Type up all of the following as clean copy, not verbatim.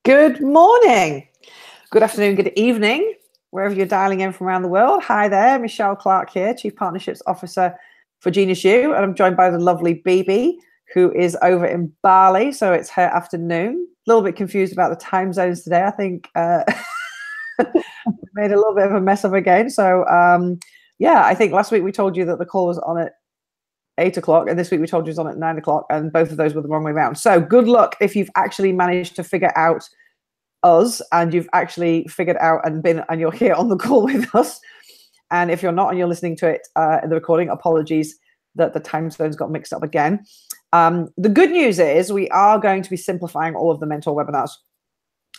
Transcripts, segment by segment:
Good morning, good afternoon, good evening, wherever you're dialing in from around the world. Hi there, Michelle Clark here, Chief Partnerships Officer for GeniusU, and I'm joined by the lovely Bibi, who is over in Bali, so it's her afternoon. A little bit confused about the time zones today. I think we made a little bit of a mess of again. So yeah, I think last week we told you that the call was on at 8 o'clock, and this week we told you it was on at 9 o'clock, and both of those were the wrong way around. So good luck if you've actually managed to figure out us and you've actually figured out and you're here on the call with us. And if you're not and you're listening to it in the recording, apologies that the time zones got mixed up again. The good news is we are going to be simplifying all of the mentor webinars.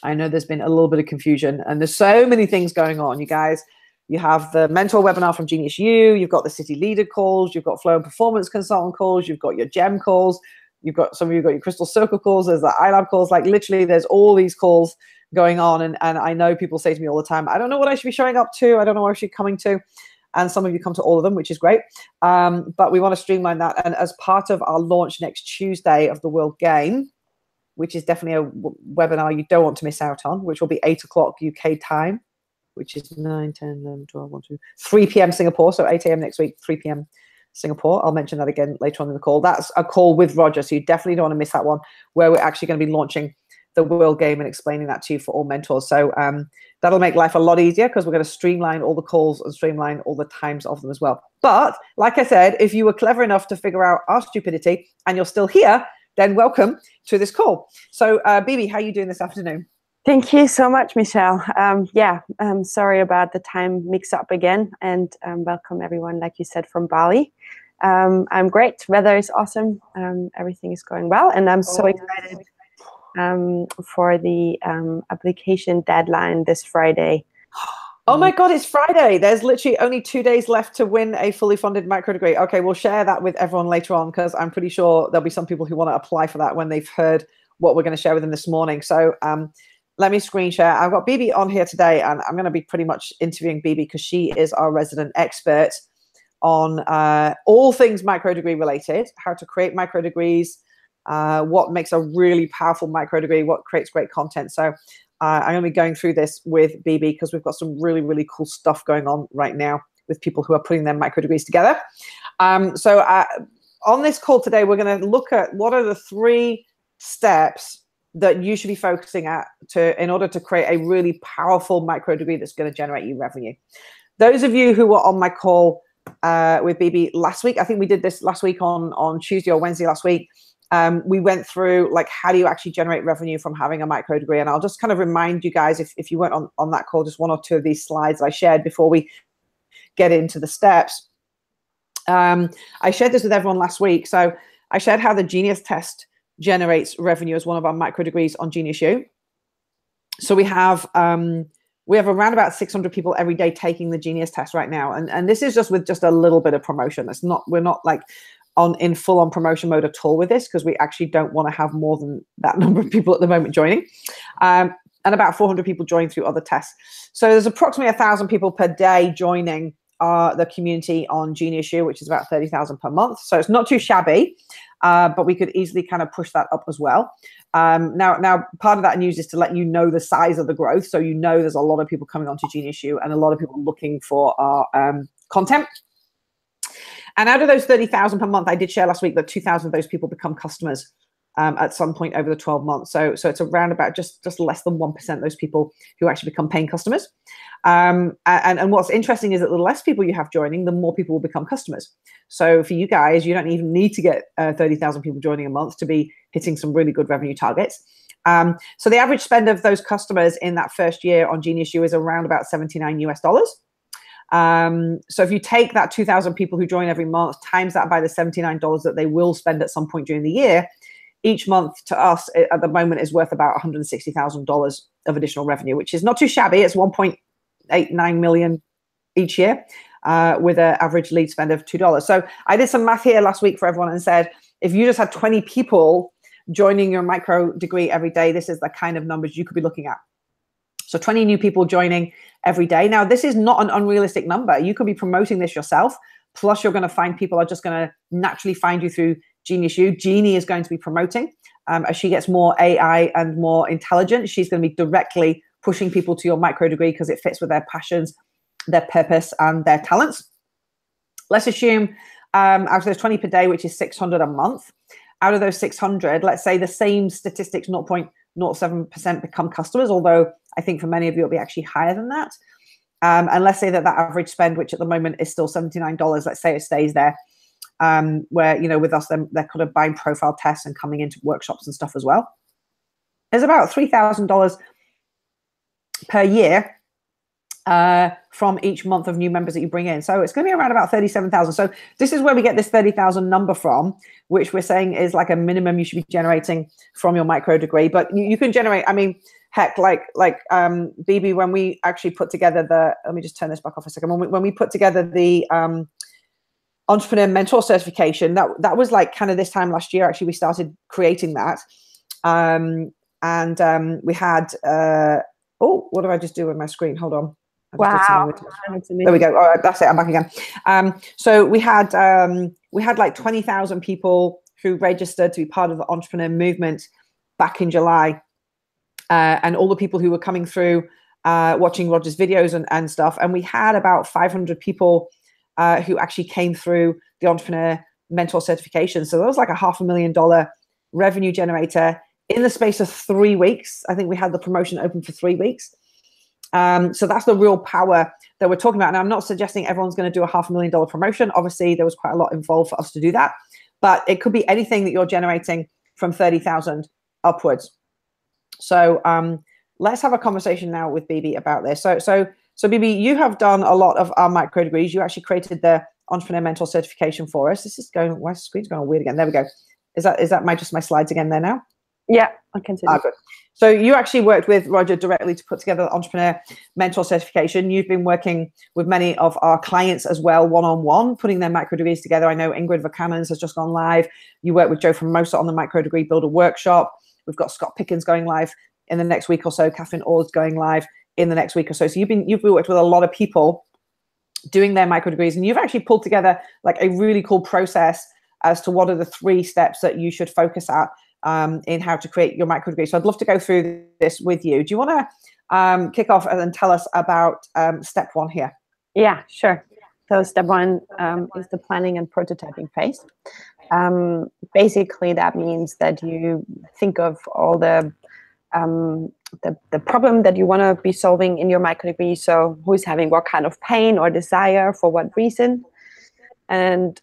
I know there's been a little bit of confusion and there's so many things going on, you guys. You have the mentor webinar from GeniusU, you've got the city leader calls, you've got flow and performance consultant calls, you've got your gem calls, you've got some of you got your crystal circle calls, there's the iLab calls, like literally there's all these calls going on. And I know people say to me all the time, I don't know what I should be showing up to, I don't know where I should be coming to. And some of you come to all of them, which is great. But we want to streamline that. And as part of our launch next Tuesday of the World Game, which is definitely a webinar you don't want to miss out on, which will be 8 o'clock UK time, which is 9, 10, 11, 12, 1, 2, 3 p.m. Singapore. So 8 a.m. next week, 3 p.m. Singapore. I'll mention that again later on in the call. That's a call with Roger, so you definitely don't want to miss that one, where we're actually going to be launching the World Game and explaining that to you for all mentors. So that'll make life a lot easier because we're going to streamline all the calls and streamline all the times of them as well. But like I said, if you were clever enough to figure out our stupidity and you're still here, then welcome to this call. So Bibi, how are you doing this afternoon? Thank you so much, Michelle. Yeah, I'm sorry about the time mix-up again, and welcome everyone, like you said, from Bali. I'm great. Weather is awesome. Everything is going well, and I'm so excited for the application deadline this Friday. Oh my God, it's Friday. There's literally only 2 days left to win a fully funded microdegree. Okay, we'll share that with everyone later on because I'm pretty sure there'll be some people who want to apply for that when they've heard what we're going to share with them this morning. So let me screen share. I've got Bibi on here today, and I'm going to be pretty much interviewing Bibi because she is our resident expert on all things microdegree related, how to create microdegrees, what makes a really powerful microdegree, what creates great content. So I'm going to be going through this with Bibi because we've got some really, really cool stuff going on right now with people who are putting their microdegrees together. So on this call today, we're going to look at what are the 3 steps that you should be focusing at in order to create a really powerful microdegree that's going to generate you revenue. Those of you who were on my call with Bibi last week, I think we did this last week on Tuesday or Wednesday last week. We went through like how do you actually generate revenue from having a microdegree, and I'll just kind of remind you guys if you weren't on that call, just 1 or 2 of these slides I shared before we get into the steps. I shared this with everyone last week. So I shared how the Genius test generates revenue as one of our microdegrees on GeniusU. So we have around about 600 people every day taking the Genius test right now, and this is just with just a little bit of promotion. We're not like in full on promotion mode at all with this because we actually don't want to have more than that number of people at the moment joining, and about 400 people join through other tests. So there's approximately 1,000 people per day joining the community on GeniusU, which is about 30,000 per month. So it's not too shabby. But we could easily kind of push that up as well. Now, part of that news is to let you know the size of the growth. So you know there's a lot of people coming onto GeniusU and a lot of people looking for our content. And out of those 30,000 per month, I did share last week that 2,000 of those people become customers at some point over the 12 months. So it's around about just less than 1% of those people who actually become paying customers. And what's interesting is that the less people you have joining, the more people will become customers. So for you guys, you don't even need to get 30,000 people joining a month to be hitting some really good revenue targets. So the average spend of those customers in that first year on GeniusU is around about $79 US. So if you take that 2,000 people who join every month, times that by the $79 that they will spend at some point during the year, each month to us at the moment is worth about $160,000 of additional revenue, which is not too shabby. It's 1.89 million each year with an average lead spend of $2. So I did some math here last week for everyone and said, if you just had 20 people joining your micro degree every day, this is the kind of numbers you could be looking at. So 20 new people joining every day. Now, this is not an unrealistic number. You could be promoting this yourself. Plus, you're going to find people are just going to naturally find you through GeniusU. Genie is going to be promoting as she gets more AI and more intelligent, she's going to be directly pushing people to your micro degree because it fits with their passions, their purpose, and their talents. Let's assume out of those 20 per day, which is 600 a month, out of those 600, let's say the same statistics, 0.07% become customers, although I think for many of you it'll be actually higher than that. And let's say that average spend, which at the moment is still $79, let's say it stays there, where, you know, with us, they're kind of buying profile tests and coming into workshops and stuff as well. There's about $3,000 per year from each month of new members that you bring in. So it's going to be around about 37,000. So this is where we get this 30,000 number from, which we're saying is like a minimum you should be generating from your micro degree. But you can generate, I mean, heck, like BB, when we actually put together let me just turn this back off a second. When we put together the entrepreneur mentor certification, that was like kind of this time last year, actually, we started creating that. We had, oh, what did I just do with my screen? Hold on. Wow. There we go. All right, that's it. I'm back again. So we had like 20,000 people who registered to be part of the entrepreneur movement back in July. And all the people who were coming through, watching Roger's videos and stuff. And we had about 500 people who actually came through the entrepreneur mentor certification. So that was like a $500,000 revenue generator in the space of 3 weeks. I think we had the promotion open for 3 weeks. So that's the real power that we're talking about. And I'm not suggesting everyone's going to do a $500,000 promotion. Obviously, there was quite a lot involved for us to do that. But it could be anything that you're generating from 30,000 upwards. So let's have a conversation now with BB about this. So BB, you have done a lot of our micro degrees. You actually created the Entrepreneur Mentor certification for us. This is going, why is the screen's going weird again? There we go. Is that just my slides again there now? Yeah, I can see that. Good. So you actually worked with Roger directly to put together the Entrepreneur Mentor certification. You've been working with many of our clients as well, one-on-one, putting their micro degrees together. I know Ingrid Verkanens has just gone live. You work with Joe from Mosa on the Micro Degree Builder Workshop. We've got Scott Pickens going live in the next week or so. Catherine Orr's going live in the next week or so. So you've worked with a lot of people doing their micro degrees, and you've actually pulled together like a really cool process as to what are the 3 steps that you should focus at in how to create your micro degree. So I'd love to go through this with you. Do you want to kick off and tell us about step 1 here? Yeah, sure. So step 1 is the planning and prototyping phase. Basically, that means that you think of all the problem that you want to be solving in your micro degree. So who's having what kind of pain or desire, for what reason, and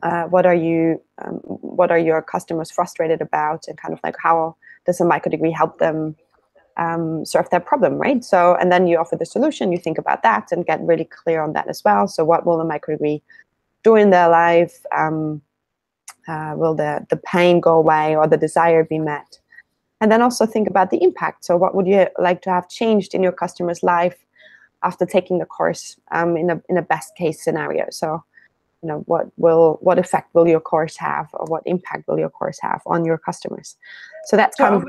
what are your customers frustrated about, and kind of like how does a micro degree help them solve that problem, right? So, and then you offer the solution, you think about that and get really clear on that as well. So what will the micro degree do in their life? Will the pain go away or the desire be met? And then also think about the impact. So what would you like to have changed in your customer's life after taking the course in a best case scenario? So, you know, what effect will your course have, or what impact will your course have on your customers? So that's kind of.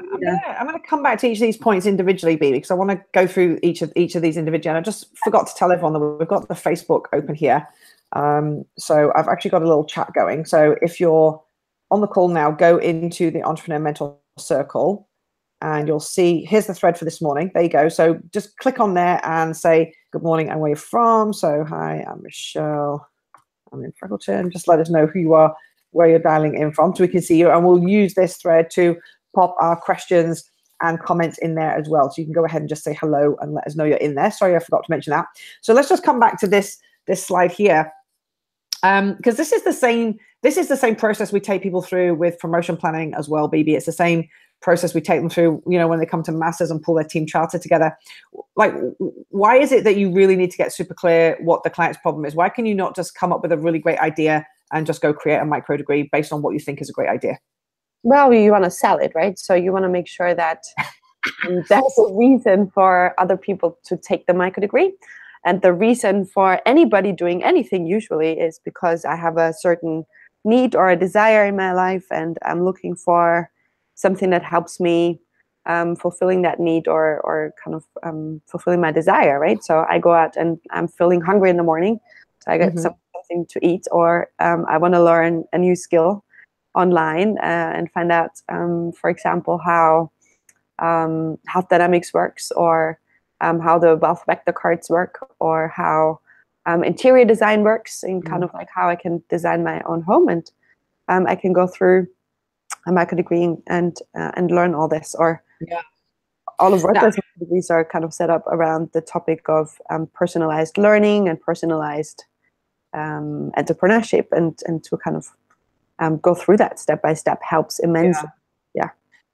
I'm going to come back to each of these points individually, B, because I want to go through each of these individually. And I just forgot to tell everyone that we've got the Facebook open here. So I've actually got a little chat going. So if you're on the call now, go into the Entrepreneur Mentor Circle, and you'll see, here's the thread for this morning. There you go. So just click on there and say, good morning and where you're from. So hi, I'm Michelle. I'm in Freckleton. Just let us know who you are, where you're dialing in from, so we can see you. And we'll use this thread to pop our questions and comments in there as well. So you can go ahead and just say hello and let us know you're in there. Sorry, I forgot to mention that. So let's just come back to this slide here. Because this is the same process we take people through with promotion planning as well, BB. It's the same process we take them through, you know, when they come to masters and pull their team charter together. Like, why is it that you really need to get super clear what the client's problem is? Why can you not just come up with a really great idea and just go create a micro degree based on what you think is a great idea? Well, you want to sell it, right? So you want to make sure that there's a reason for other people to take the micro degree. And the reason for anybody doing anything usually is because I have a certain need or a desire in my life, and I'm looking for something that helps me fulfilling that need or kind of fulfilling my desire, right? So I go out and I'm feeling hungry in the morning, so I get something to eat, or I want to learn a new skill, online and find out, for example, how health dynamics works, or how the wealth vector cards work, or how interior design works, and kind of like how I can design my own home, and I can go through a Microdegree and learn all this. Or all of WordPress degrees are kind of set up around the topic of personalized learning and personalized entrepreneurship, and to kind of go through that step by step helps immensely. Yeah.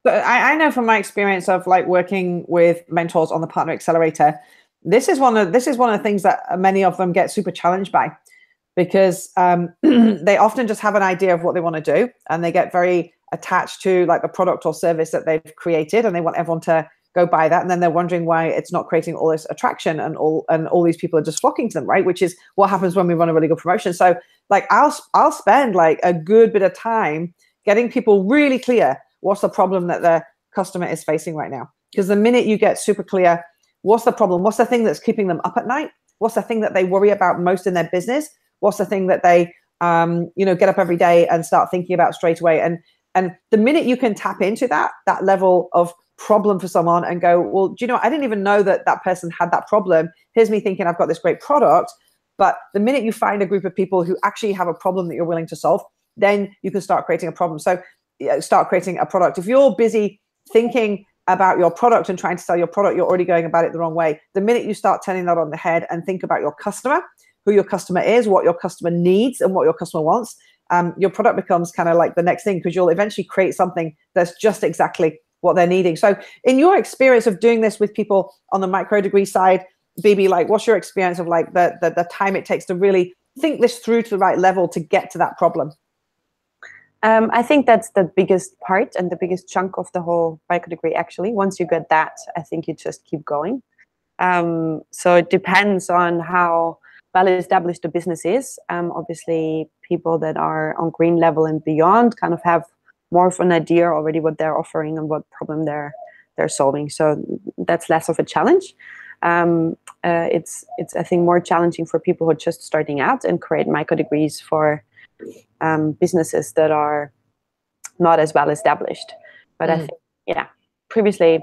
So I know from my experience of like working with mentors on the Partner Accelerator, this is one of the things that many of them get super challenged by, because they often just have an idea of what they want to do, and they get very attached to like the product or service that they've created, and they want everyone to go buy that, and then they're wondering why it's not creating all this attraction, and all these people are just flocking to them, right? Which is what happens when we run a really good promotion. So like I'll spend like a good bit of time getting people really clear what's the problem that the customer is facing right now. Because the minute you get super clear, what's the problem? What's the thing that's keeping them up at night? What's the thing that they worry about most in their business? What's the thing that they, get up every day and start thinking about straight away? And the minute you can tap into that level of problem for someone and go, well, do you know, I didn't even know that person had that problem. Here's me thinking I've got this great product. But the minute you find a group of people who actually have a problem that you're willing to solve, then you can start creating a problem. So start creating a product. If you're busy thinking about your product and trying to sell your product, you're already going about it the wrong way. The minute you start turning that on the head and think about your customer, who your customer is, what your customer needs, and what your customer wants, your product becomes kind of like the next thing, because you'll eventually create something that's just exactly what they're needing. So in your experience of doing this with people on the Microdegree side, Bibi, like what's your experience of like the time it takes to really think this through to the right level to get to that problem? I think that's the biggest part and the biggest chunk of the whole Microdegree, actually. Once you get that, I think you just keep going. So it depends on how well established the business is. Obviously, people that are on green level and beyond kind of have more of an idea already what they're offering and what problem they're solving. So that's less of a challenge. It's I think more challenging for people who are just starting out and create Microdegrees for businesses that are not as well established. But I think, previously,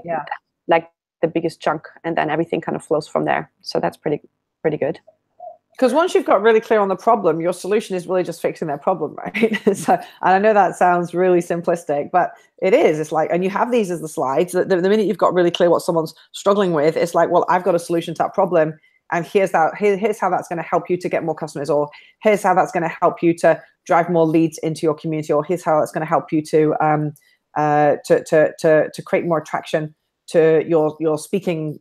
like the biggest chunk, and then everything kind of flows from there. So that's pretty good. Because once you've got really clear on the problem, your solution is really just fixing their problem, right? So, and I know that sounds really simplistic, but it is. It's like, and you have these as the slides. The minute you've got really clear what someone's struggling with, it's like, well, I've got a solution to that problem, and here's how that's going to help you to get more customers, or here's how that's going to help you to drive more leads into your community, or here's how that's going to help you to create more attraction to your speaking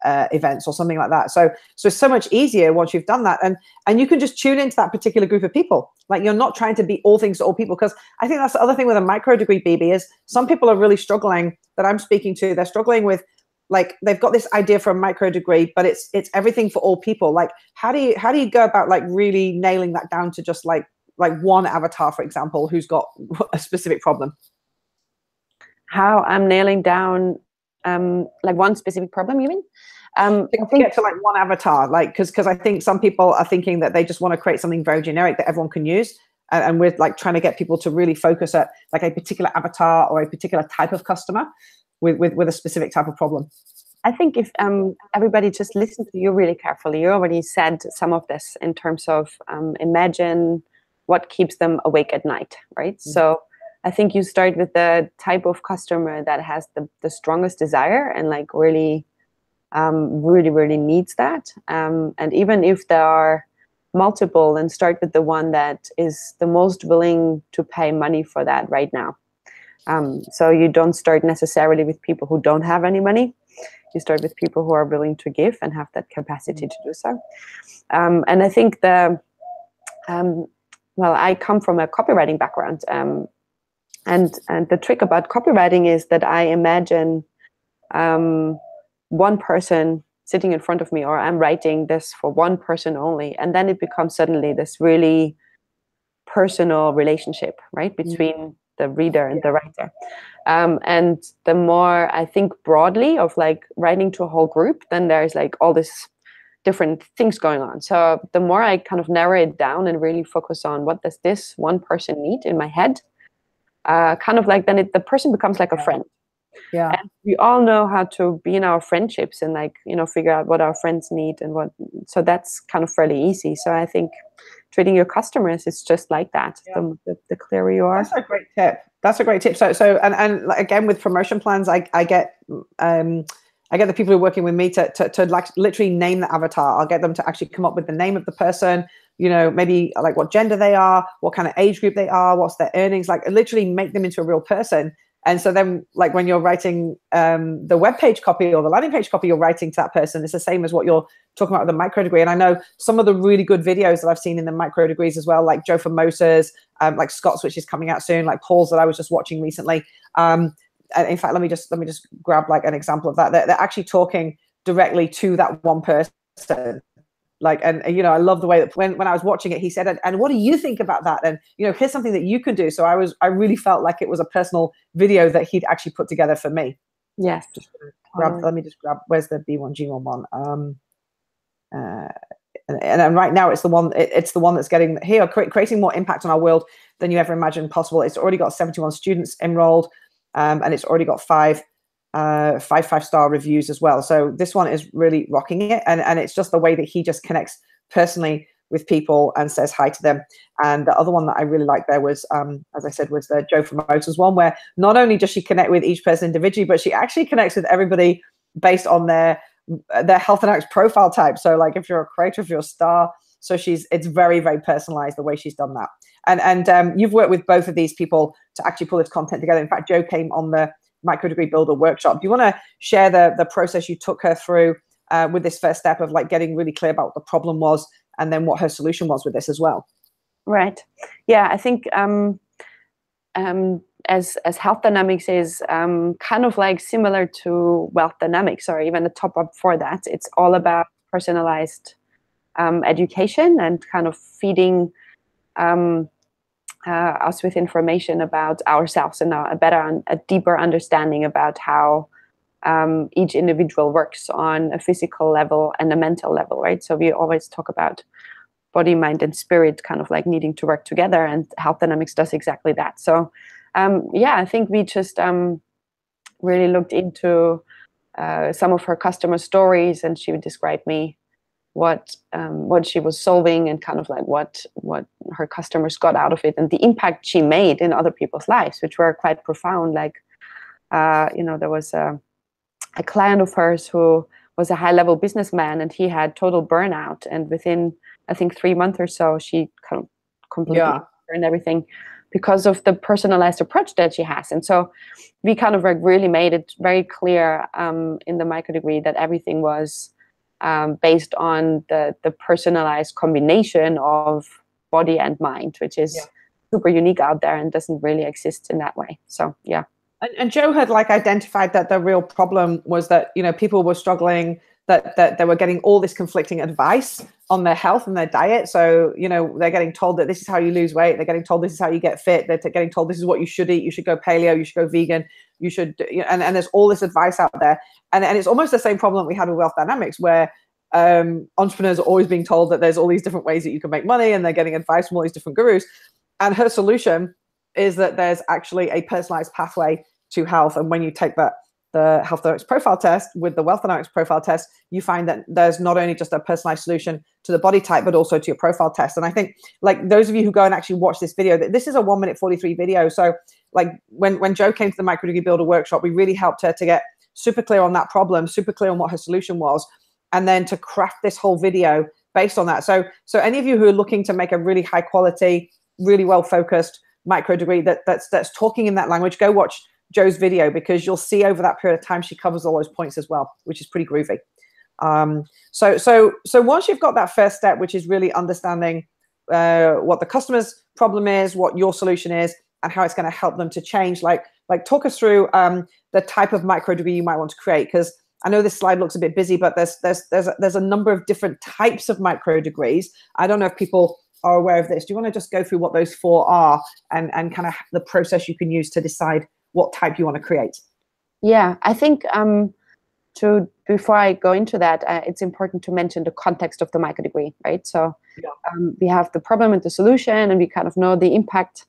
events or something like that. So it's so much easier once you've done that, and you can just tune into that particular group of people. Like, you're not trying to be all things to all people, because I think that's the other thing with a Microdegree, BB, is some people are really struggling that I'm speaking to. They're struggling with, like, they've got this idea for a Microdegree, but it's everything for all people. Like, how do you go about like really nailing that down to just like one avatar, for example, who's got a specific problem? How I'm nailing down like one specific problem, you mean? To get to like one avatar, like, because I think some people are thinking that they just want to create something very generic that everyone can use, and we're like trying to get people to really focus at like a particular avatar or a particular type of customer with a specific type of problem. I think if everybody just listened to you really carefully, you already said some of this in terms of imagine what keeps them awake at night, right? Mm-hmm. So I think you start with the type of customer that has the strongest desire and like really needs that. And even if there are multiple, then start with the one that is the most willing to pay money for that right now. So you don't start necessarily with people who don't have any money. You start with people who are willing to give and have that capacity to do so. And I think I come from a copywriting background. And the trick about copywriting is that I imagine one person sitting in front of me, or I'm writing this for one person only, and then it becomes suddenly this really personal relationship, right, between the reader and the writer. And the more I think broadly of like writing to a whole group, then there's like all this different things going on. So the more I kind of narrow it down and really focus on what does this one person need in my head, kind of like then the person becomes like a friend. Yeah. And we all know how to be in our friendships and like, you know, figure out what our friends need and what, so that's kind of fairly easy. So I think treating your customers is just like that. Yeah. The clearer you are. That's a great tip. That's a great tip. So and like, again, with promotion plans, I get the people who are working with me to like literally name the avatar. I'll get them to actually come up with the name of the person, you know, maybe like what gender they are, what kind of age group they are, what's their earnings, like literally make them into a real person. And so then, like when you're writing the web page copy or the landing page copy, you're writing to that person. It's the same as what you're talking about with the Microdegree. And I know some of the really good videos that I've seen in the Microdegrees as well, like Joe from Motors, like Scott's, which is coming out soon, like Paul's that I was just watching recently. In fact, let me just grab like an example of that. They're actually talking directly to that one person. Like, and you know, I love the way that when I was watching it, he said, and what do you think about that? And, you know, here's something that you can do. So I really felt like it was a personal video that he'd actually put together for me. Yes. Just let me just grab, where's the B1, G1 one? And right now it's the one that's getting here, creating more impact on our world than you ever imagined possible. It's already got 71 students enrolled, and it's already got five 5-star reviews as well. So this one is really rocking it, and it's just the way that he just connects personally with people and says hi to them. And the other one that I really liked there was, as I said, was the Joe from Motors one, where not only does she connect with each person individually, but she actually connects with everybody based on their health analytics profile type. So like if you're a creator, if you're a star, so it's very, very personalized the way she's done that. And you've worked with both of these people to actually pull this content together. In fact, Joe came on the Microdegree Builder workshop. Do you want to share the process you took her through with this first step of like getting really clear about what the problem was and then what her solution was with this as well? Right. Yeah, I think as health dynamics is kind of like similar to wealth dynamics, or even a top up for that, it's all about personalized education and kind of feeding us with information about ourselves and a deeper understanding about how each individual works on a physical level and a mental level, right? So we always talk about body, mind, and spirit kind of like needing to work together, and health dynamics does exactly that. So yeah, I think we just really looked into some of her customer stories, and she would describe me what she was solving and kind of like what her customers got out of it, and the impact she made in other people's lives, which were quite profound. Like, you know, there was a client of hers who was a high-level businessman, and he had total burnout, and within, I think, 3 months or so, she kind of completely turned everything because of the personalized approach that she has. And so we kind of like really made it very clear in the Microdegree that everything was based on the personalized combination of body and mind, which is super unique out there and doesn't really exist in that way. So yeah. And Joe had like identified that the real problem was that, you know, people were struggling, that they were getting all this conflicting advice on their health and their diet. So, you know, they're getting told that this is how you lose weight. They're getting told this is how you get fit. They're getting told this is what you should eat. You should go paleo. You should go vegan. You should, and there's all this advice out there. And it's almost the same problem we had with wealth dynamics, where entrepreneurs are always being told that there's all these different ways that you can make money, and they're getting advice from all these different gurus. And her solution is that there's actually a personalized pathway to health. And when you take the health dynamics profile test with the wealth dynamics profile test, you find that there's not only just a personalized solution to the body type, but also to your profile test. And I think, like, those of you who go and actually watch this video, this is a 1 minute 43 video. So like when Joe came to the Microdegree Builder workshop, we really helped her to get super clear on that problem, super clear on what her solution was, and then to craft this whole video based on that. So any of you who are looking to make a really high quality, really well focused Microdegree that's talking in that language, go watch Joe's video, because you'll see over that period of time she covers all those points as well, which is pretty groovy. So once you've got that first step, which is really understanding what the customer's problem is, what your solution is, and how it's going to help them to change, like talk us through the type of Microdegree you might want to create, because I know this slide looks a bit busy, but there's a number of different types of Microdegrees. I don't know if people are aware of this. Do you want to just go through what those 4 are and kind of the process you can use to decide what type you want to create? Yeah, I think before I go into that, it's important to mention the context of the Microdegree, right? So we have the problem and the solution, and we kind of know the impact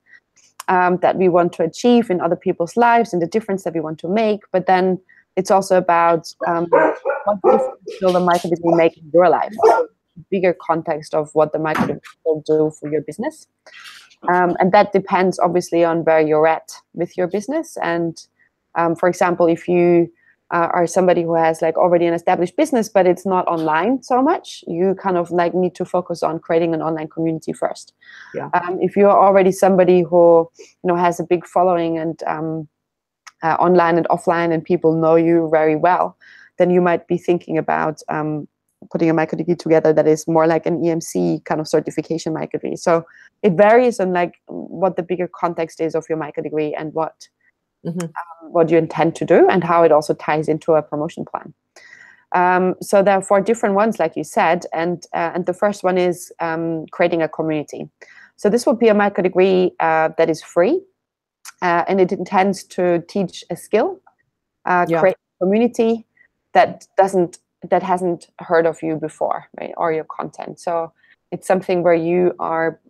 that we want to achieve in other people's lives and the difference that we want to make. But then it's also about what difference will the microdegree make in your life? Bigger context of what the microdegree will do for your business. And that depends obviously on where you're at with your business. And for example, if you are somebody who has like already an established business, but it's not online so much, you kind of like need to focus on creating an online community first. Yeah. If you're already somebody who has a big following and online and offline, and people know you very well, then you might be thinking about putting a microdegree together that is more like an EMC kind of certification microdegree. So it varies on like what the bigger context is of your microdegree and what you intend to do, and how it also ties into a promotion plan. So there are 4 different ones, like you said, and the first one is creating a community. So this will be a microdegree that is free, and it intends to teach a skill, create a community that hasn't heard of you before, right, or your content. So it's something where you are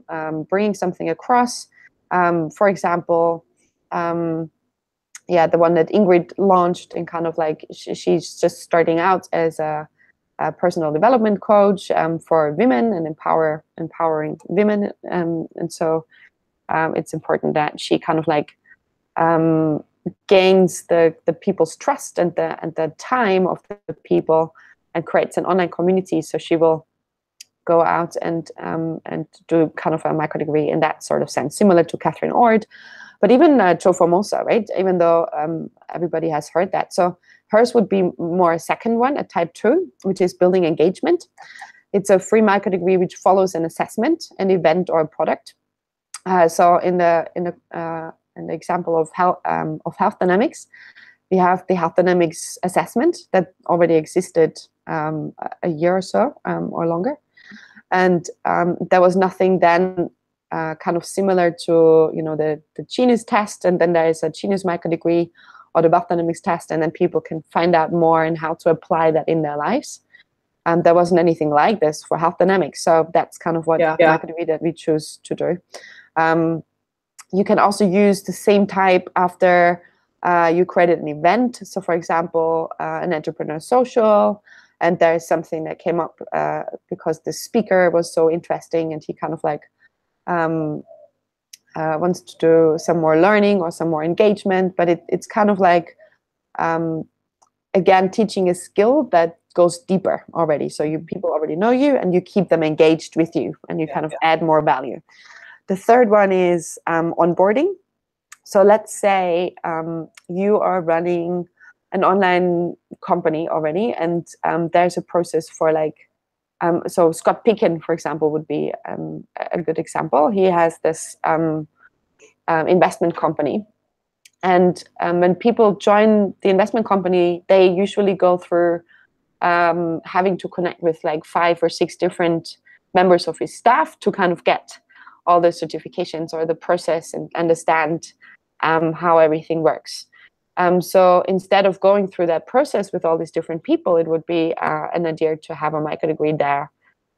bringing something across. For example, the one that Ingrid launched, and kind of like she's just starting out as a personal development coach for women and empowering women, and so it's important that she kind of like gains the people's trust and the time of the people, and creates an online community. So she will go out and do kind of a microdegree in that sort of sense, similar to Catherine Ord. But even Joe Formosa, right? Even though everybody has heard that. So hers would be more a second one, a type 2, which is building engagement. It's a free microdegree which follows an assessment, an event, or a product. So in the example of health dynamics, we have the health dynamics assessment that already existed a year or so or longer, and there was nothing then. Kind of similar to the Genius test, and then there is a Genius microdegree or the Wealth Dynamics test, and then people can find out more and how to apply that in their lives. There wasn't anything like this for health dynamics, so that's kind of what microdegree that we choose to do. You can also use the same type after you created an event. So for example, an entrepreneur social, and there is something that came up because the speaker was so interesting, and he kind of like wants to do some more learning or some more engagement, but it's kind of like again teaching a skill that goes deeper already. So people already know you, and you keep them engaged with you, and you kind of add more value. The third one is onboarding. So let's say you are running an online company already, and there's a process for like so Scott Picken, for example, would be a good example. He has this investment company. And when people join the investment company, they usually go through having to connect with like 5 or 6 different members of his staff to kind of get all the certifications or the process and understand how everything works. So instead of going through that process with all these different people, it would be an idea to have a microdegree there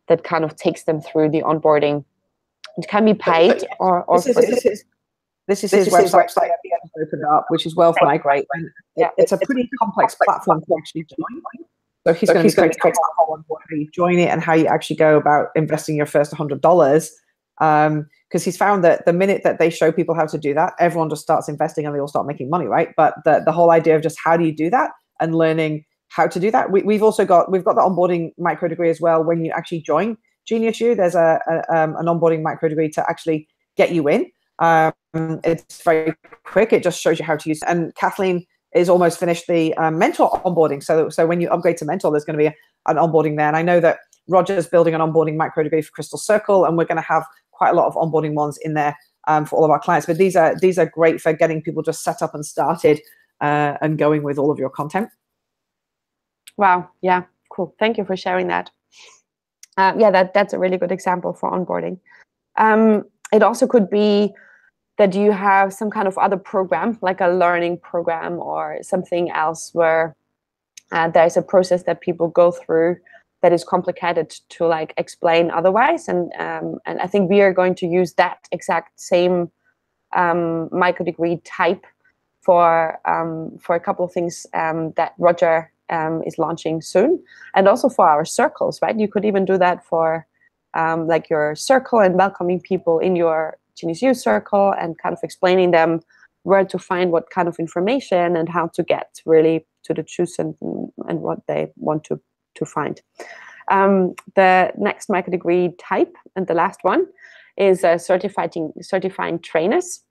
that kind of takes them through the onboarding. It can be paid or this is his website that he opened up, which is Wealth Migrate. And it's a pretty complex platform to actually join. So he's going to be creating a whole onboard, how you join it and how you actually go about investing your first $100. Because he's found that the minute that they show people how to do that, everyone just starts investing and they all start making money, right? But the whole idea of just how do you do that and learning how to do that. We've got the onboarding microdegree as well. When you actually join GeniusU, there's an onboarding microdegree to actually get you in. It's very quick. It just shows you how to use it. And Kathleen is almost finished the mentor onboarding. So when you upgrade to mentor, there's going to be an onboarding there. And I know that Roger's building an onboarding microdegree for Crystal Circle, and we're going to have quite a lot of onboarding ones in there for all of our clients. But these are great for getting people just set up and started and going with all of your content. Wow. Yeah. Cool. Thank you for sharing that. That's a really good example for onboarding. It also could be that you have some kind of other program, like a learning program or something else where there's a process that people go through that is complicated to like explain otherwise. And I think we are going to use that exact same microdegree type for a couple of things that Roger is launching soon, and also for our circles, right? You could even do that for like your circle and welcoming people in your GeniusU circle and kind of explaining them where to find what kind of information and how to get really to the truth and what they want to find. The next microdegree type, and the last one, is certifying trainers.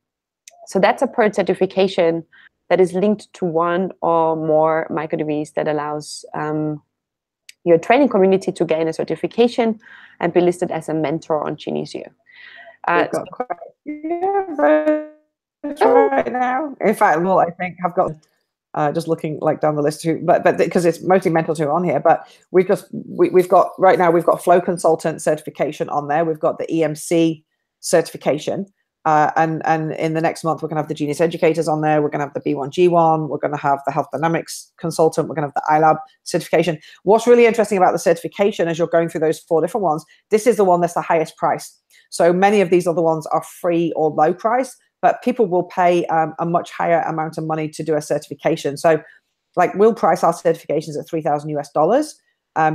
So that's a PERT certification that is linked to one or more microdegrees that allows your training community to gain a certification and be listed as a mentor on GeniusU. Right now, in fact, well, I think I've got just looking like down the list too, but because it's mostly mentors who are on here, but we've got right now, we've got Flow Consultant certification on there, we've got the EMC certification, and in the next month we're going to have the Genius Educators on there, we're going to have the B1G1, we're going to have the Health Dynamics Consultant, we're going to have the iLab certification. What's really interesting about the certification, as you're going through those 4 different ones, this is the one that's the highest price. So many of these other ones are free or low price, but people will pay a much higher amount of money to do a certification. So like we'll price our certifications at $3,000 US.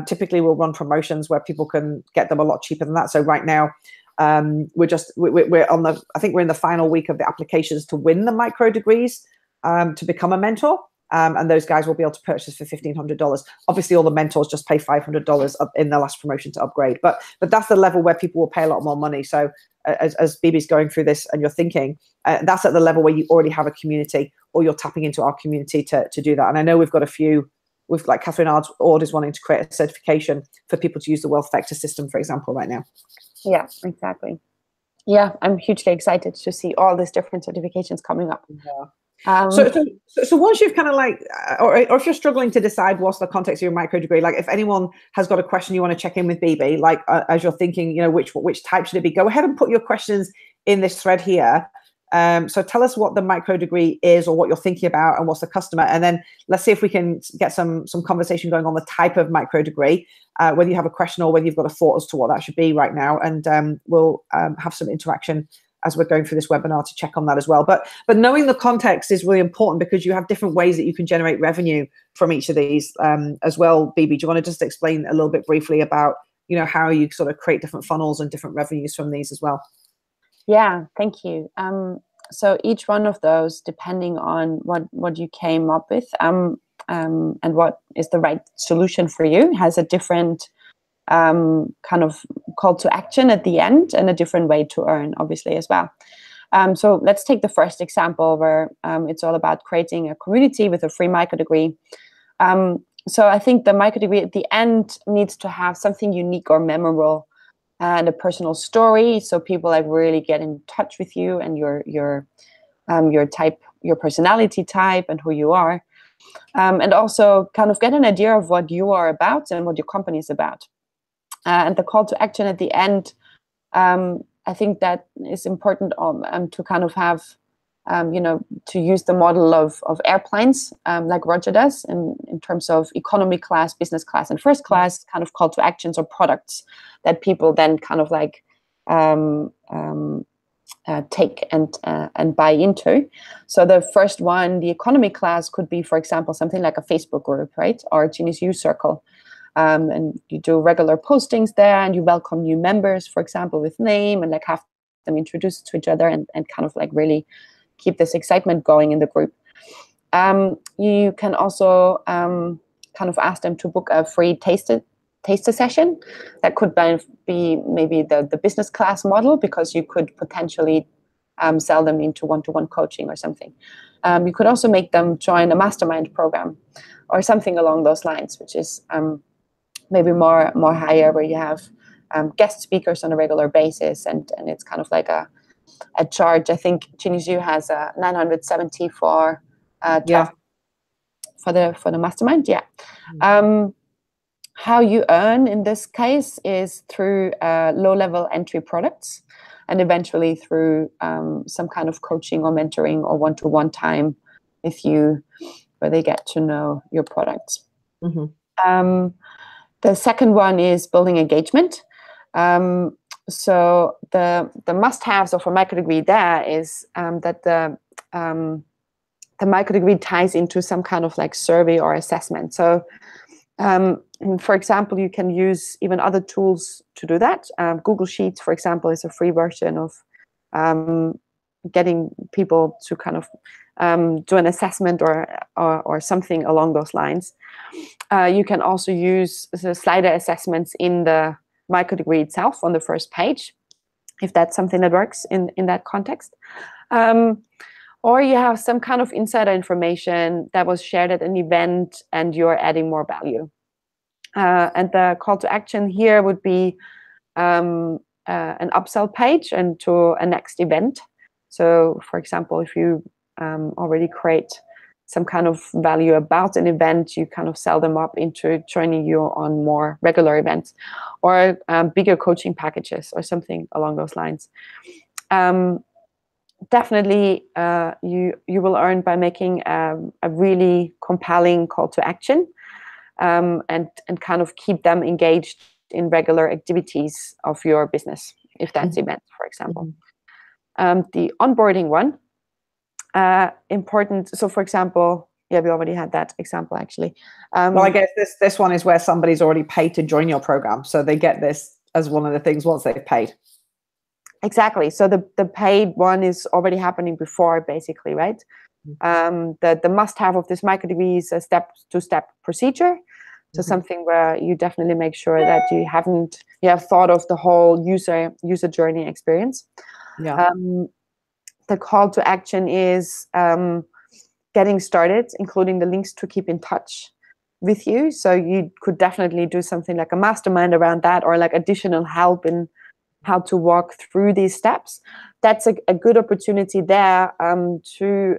Typically we'll run promotions where people can get them a lot cheaper than that. So right now we're on the, I think we're in the final week of the applications to win the Microdegrees to become a mentor. And those guys will be able to purchase for $1,500. Obviously, all the mentors just pay $500 in the last promotion to upgrade. But that's the level where people will pay a lot more money. So as Bibi's going through this and you're thinking, that's at the level where you already have a community or you're tapping into our community to do that. And I know we've got a few, we've like Catherine Ord is wanting to create a certification for people to use the wealth vector system, for example, right now. Yeah, exactly. Yeah, I'm hugely excited to see all these different certifications coming up. Yeah. So once you've kind of like, or if you're struggling to decide what's the context of your microdegree, like if anyone has got a question you want to check in with Bibi, like as you're thinking, you know, which type should it be, go ahead and put your questions in this thread here. So tell us what the microdegree is or what you're thinking about and what's the customer. And then let's see if we can get some conversation going on the type of microdegree, whether you have a question or whether you've got a thought as to what that should be right now. And we'll have some interaction as we're going through this webinar to check on that as well. But knowing the context is really important because you have different ways that you can generate revenue from each of these as well. Bibi, do you want to just explain a little bit briefly about, you know, how you sort of create different funnels and different revenues from these as well? Yeah, thank you. So each one of those, depending on what you came up with and what is the right solution for you, has a different kind of call to action at the end and a different way to earn, obviously, as well. So let's take the first example where it's all about creating a community with a free microdegree. So I think the microdegree at the end needs to have something unique or memorable and a personal story, so people like really get in touch with you and your type, your personality type, and who you are, and also kind of get an idea of what you are about and what your company is about. And the call to action at the end, I think that is important to kind of have, you know, to use the model of airplanes, like Roger does, in terms of economy class, business class, and first class kind of call to actions or products that people then kind of like take and buy into. So the first one, the economy class, could be, for example, something like a Facebook group, right, or a GeniusU circle. And you do regular postings there and you welcome new members, for example, with name and like have them introduced to each other and kind of like really keep this excitement going in the group. You can also kind of ask them to book a free taster session. That could be maybe the business class model, because you could potentially sell them into one-to-one coaching or something. You could also make them join a mastermind program or something along those lines, which is maybe more higher, where you have guest speakers on a regular basis, and it's kind of like a charge. I think GeniusU has a 970 for the mastermind. Yeah. How you earn in this case is through low-level entry products, and eventually through some kind of coaching or mentoring or one-to-one time with you, where they get to know your products. Mm-hmm. The second one is building engagement. So the must-haves of a microdegree there is that the microdegree ties into some kind of like survey or assessment. So for example, you can use even other tools to do that. Google Sheets, for example, is a free version of getting people to kind of do an assessment or something along those lines. You can also use the slider assessments in the microdegree itself on the first page, if that's something that works in that context. Or you have some kind of insider information that was shared at an event and you're adding more value. And the call to action here would be an upsell page and to a next event. So for example, if you already create some kind of value about an event, you kind of sell them up into joining you on more regular events or bigger coaching packages or something along those lines. Definitely, you will earn by making a really compelling call to action and kind of keep them engaged in regular activities of your business, if that's events, for example. The onboarding one, important. So for example, yeah, we already had that example actually. Well, I guess this one is where somebody's already paid to join your program. So they get this as one of the things once they've paid. Exactly. So the paid one is already happening before, basically, right? The must-have of this microdegree is a step-to-step procedure. So something where you definitely make sure that you have thought of the whole user journey experience. Yeah. The call to action is getting started, including the links to keep in touch with you. So you could definitely do something like a mastermind around that, or like additional help in how to walk through these steps. That's a good opportunity there to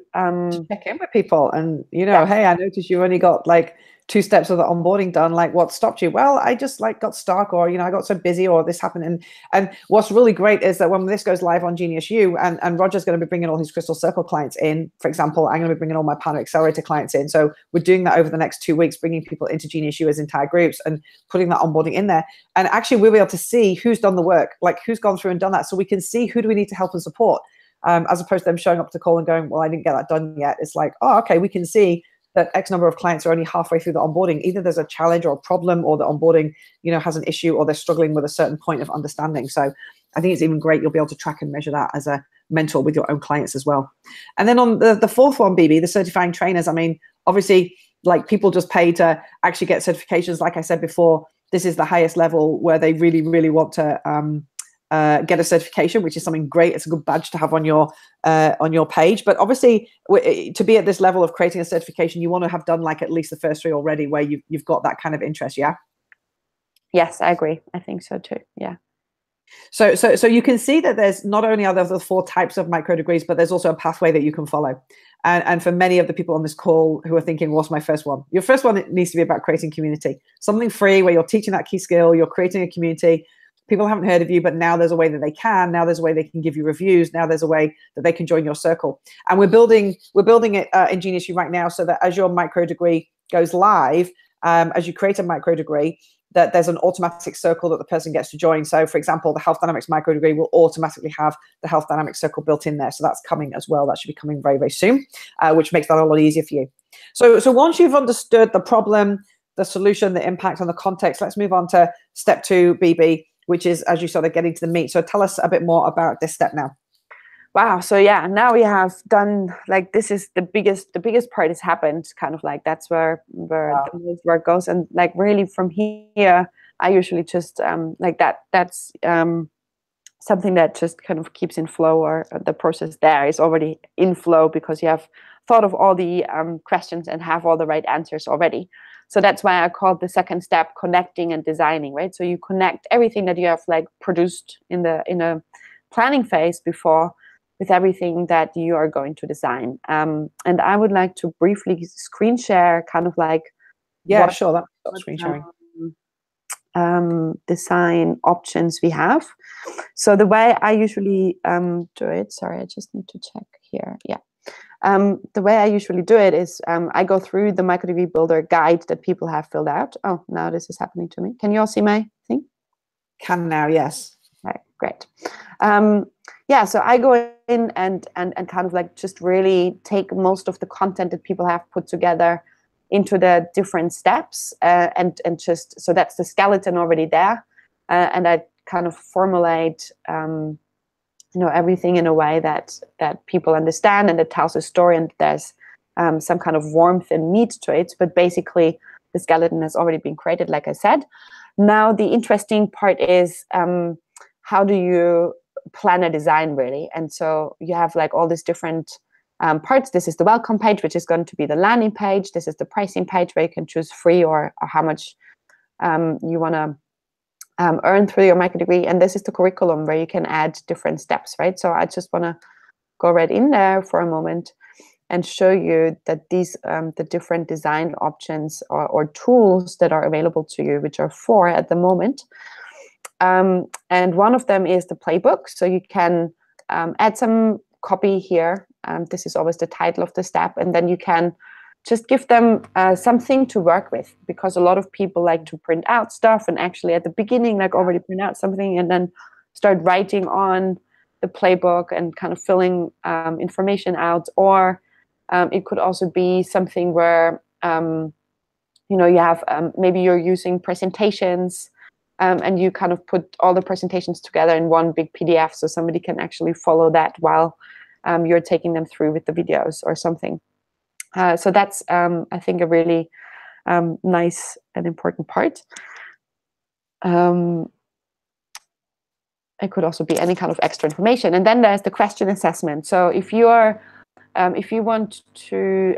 check in with people and, hey, I noticed you only got like 2 steps of the onboarding done. Like, what stopped you? Well, I just like got stuck, or, I got so busy, or this happened. And what's really great is that when this goes live on GeniusU, and Roger's going to be bringing all his Crystal Circle clients in, for example, I'm going to be bringing all my Partner Accelerator clients in. So we're doing that over the next 2 weeks, bringing people into GeniusU as entire groups and putting that onboarding in there. And actually we'll be able to see who's done the work, like who's gone through and done that. So we can see who do we need to help and support, as opposed to them showing up to the call and going, well, I didn't get that done yet. It's like, oh, okay, we can see that X number of clients are only halfway through the onboarding. Either there's a challenge or a problem, or the onboarding, has an issue, or they're struggling with a certain point of understanding. So I think it's even great. You'll be able to track and measure that as a mentor with your own clients as well. And then on the fourth one, BB, the certifying trainers, I mean, obviously, like, people just pay to actually get certifications. Like I said before, this is the highest level where they really, really want to get a certification, which is something great. It's a good badge to have on your page. But obviously, to be at this level of creating a certification, you want to have done like at least the first 3 already, where you've got that kind of interest. Yeah. Yes, I agree. I think so too. Yeah. So you can see that there's not only are there the 4 types of micro degrees, but there's also a pathway that you can follow. And for many of the people on this call who are thinking, what's my first one? Your first one needs to be about creating community, something free where you're teaching that key skill, you're creating a community. People haven't heard of you, but now there's a way that they can. Now there's a way they can give you reviews. Now there's a way that they can join your circle. And we're building it in GeniusU right now, so that as your micro degree goes live, as you create a micro degree, that there's an automatic circle that the person gets to join. So for example, the Health Dynamics micro degree will automatically have the Health Dynamics circle built in there. So that's coming as well. That should be coming very, very soon, which makes that a lot easier for you. So once you've understood the problem, the solution, the impact, and the context, let's move on to step 2, BB, which is, as you sort of getting to the meat. So tell us a bit more about this step now. Wow. So yeah, now we have done, like, this is the biggest part has happened, kind of like that's where Wow. the most work goes. And like really from here, I usually just like that's something that just kind of keeps in flow, or the process there is already in flow because you have thought of all the questions and have all the right answers already. So that's why I called the second step connecting and designing, right? So you connect everything that you have like produced in a planning phase before with everything that you are going to design. And I would like to briefly screen share kind of like sure, that's screen sharing. Design options we have. So the way I usually do it, sorry, I just need to check here. Yeah. The way I usually do it is I go through the Microdegree Builder guide that people have filled out. Oh, now this is happening to me. Can you all see my thing? Can now, yes. Okay, Great. Yeah, so I go in and kind of like just really take most of the content that people have put together into the different steps, and just, so that's the skeleton already there, and I kind of formulate everything in a way that people understand, and it tells a story, and there's some kind of warmth and meat to it. But basically, the skeleton has already been created, like I said. Now, the interesting part is how do you plan a design, really? And so you have like all these different parts. This is the welcome page, which is going to be the landing page. This is the pricing page, where you can choose free or how much you want to earn through your microdegree. And this is the curriculum, where you can add different steps, right? So I just want to go right in there for a moment and show you that these the different design options or tools that are available to you, which are 4 at the moment. And one of them is the playbook. So you can add some copy here. This is always the title of the step. And then you can just give them something to work with, because a lot of people like to print out stuff, and actually at the beginning, like already print out something and then start writing on the playbook and kind of filling information out. Or it could also be something where, you have, maybe you're using presentations, and you kind of put all the presentations together in one big PDF, so somebody can actually follow that while you're taking them through with the videos or something. So that's, I think, a really nice and important part. It could also be any kind of extra information. And then there's the question assessment. So if you want to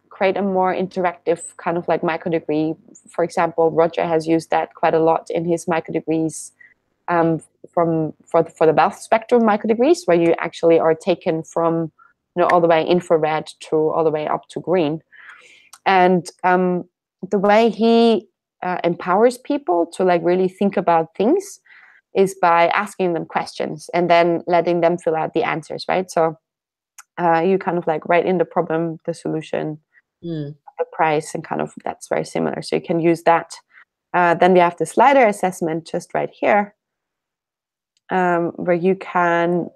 create a more interactive kind of like microdegree, for example, Roger has used that quite a lot in his microdegrees for the wealth spectrum microdegrees, where you actually are taken from all the way infrared to all the way up to green. And the way he empowers people to like really think about things is by asking them questions and then letting them fill out the answers, right? So you kind of like write in the problem, the solution, the price, and kind of that's very similar. So you can use that. Then we have the slider assessment just right here, where you can,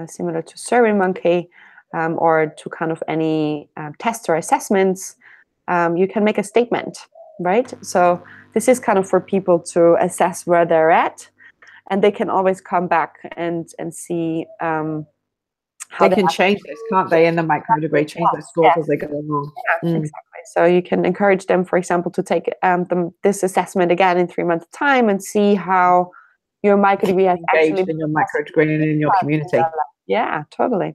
similar to SurveyMonkey, or to kind of any tests or assessments, you can make a statement, right? So this is kind of for people to assess where they're at, and they can always come back and see how they can change this, can't they, in the microdegree, change their scores as they go along. Yeah, exactly. So you can encourage them, for example, to take this assessment again in 3 months' time and see how your microdegree has engaged in your microdegree and in your community. Yeah, totally.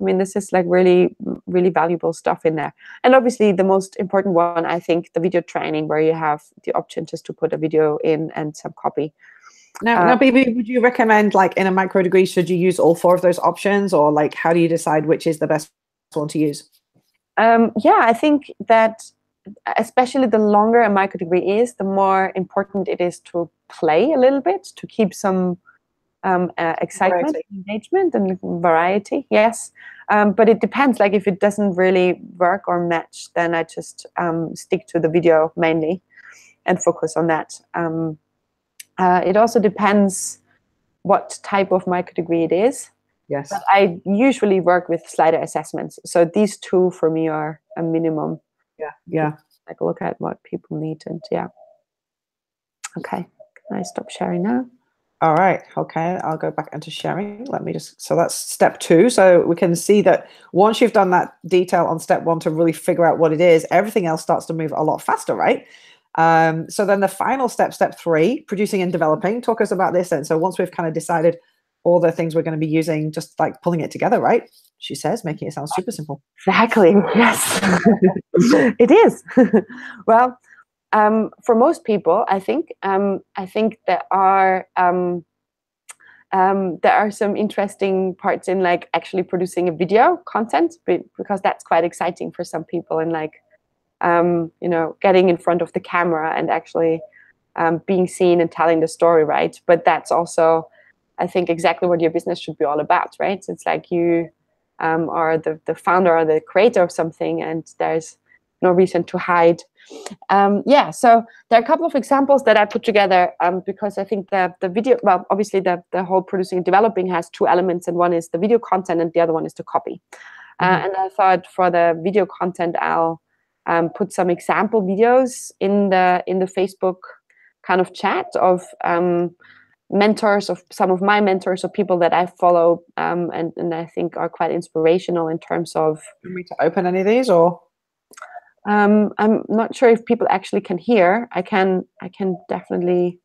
I mean, this is like really, really valuable stuff in there. And obviously the most important one, I think, the video training, where you have the option just to put a video in and some copy. Now, Bibi, would you recommend, like, in a microdegree, should you use all 4 of those options, or like, how do you decide which is the best one to use? Yeah, I think that especially the longer a microdegree is, the more important it is to play a little bit, to keep some excitement, engagement, and variety. Yes, but it depends. Like, if it doesn't really work or match, then I just stick to the video mainly and focus on that. It also depends what type of microdegree it is. Yes. But I usually work with slider assessments. So these 2 for me are a minimum. Yeah. Yeah. Like, look at what people need, and yeah. Okay. Can I stop sharing now? All right. Okay. I'll go back into sharing. Let me just, so that's step 2. So we can see that once you've done that detail on step 1 to really figure out what it is, everything else starts to move a lot faster, right? So then the final step, step 3, producing and developing. Talk us about this then. So once we've kind of decided all the things we're going to be using, just like pulling it together, right? She says, making it sound super simple. Exactly. Yes, it is. Well, for most people, I think there are some interesting parts in like actually producing a video content, because that's quite exciting for some people, and like getting in front of the camera and actually being seen and telling the story, right? But that's also, I think, exactly what your business should be all about, right? It's like you are the founder or the creator of something, and there's no reason to hide. Yeah, so there are a couple of examples that I put together because I think the video, well, obviously the whole producing and developing has two elements, and one is the video content and the other one is the copy. And I thought for the video content, I'll put some example videos in the Facebook kind of chat of mentors, of some of my mentors, or people that I follow, and I think are quite inspirational in terms of. You want me to open any of these, or? I'm not sure if people actually can hear. I can definitely.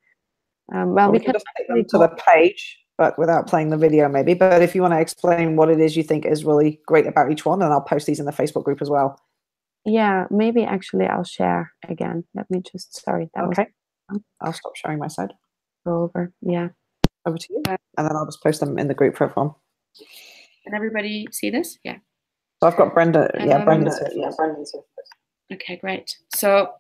Well, we can just take them to the page, but without playing the video, maybe. But if you want to explain what it is you think is really great about each one, and I'll post these in the Facebook group as well. Yeah, maybe actually I'll share again. Let me just. Sorry, that okay. I'll stop sharing my side. Go over. Yeah. Over to you, and then I'll just post them in the group for everyone. Can everybody see this? Yeah. So I've got Brenda. Yeah, Brenda's here. Yeah, Brenda's here. Okay, great. So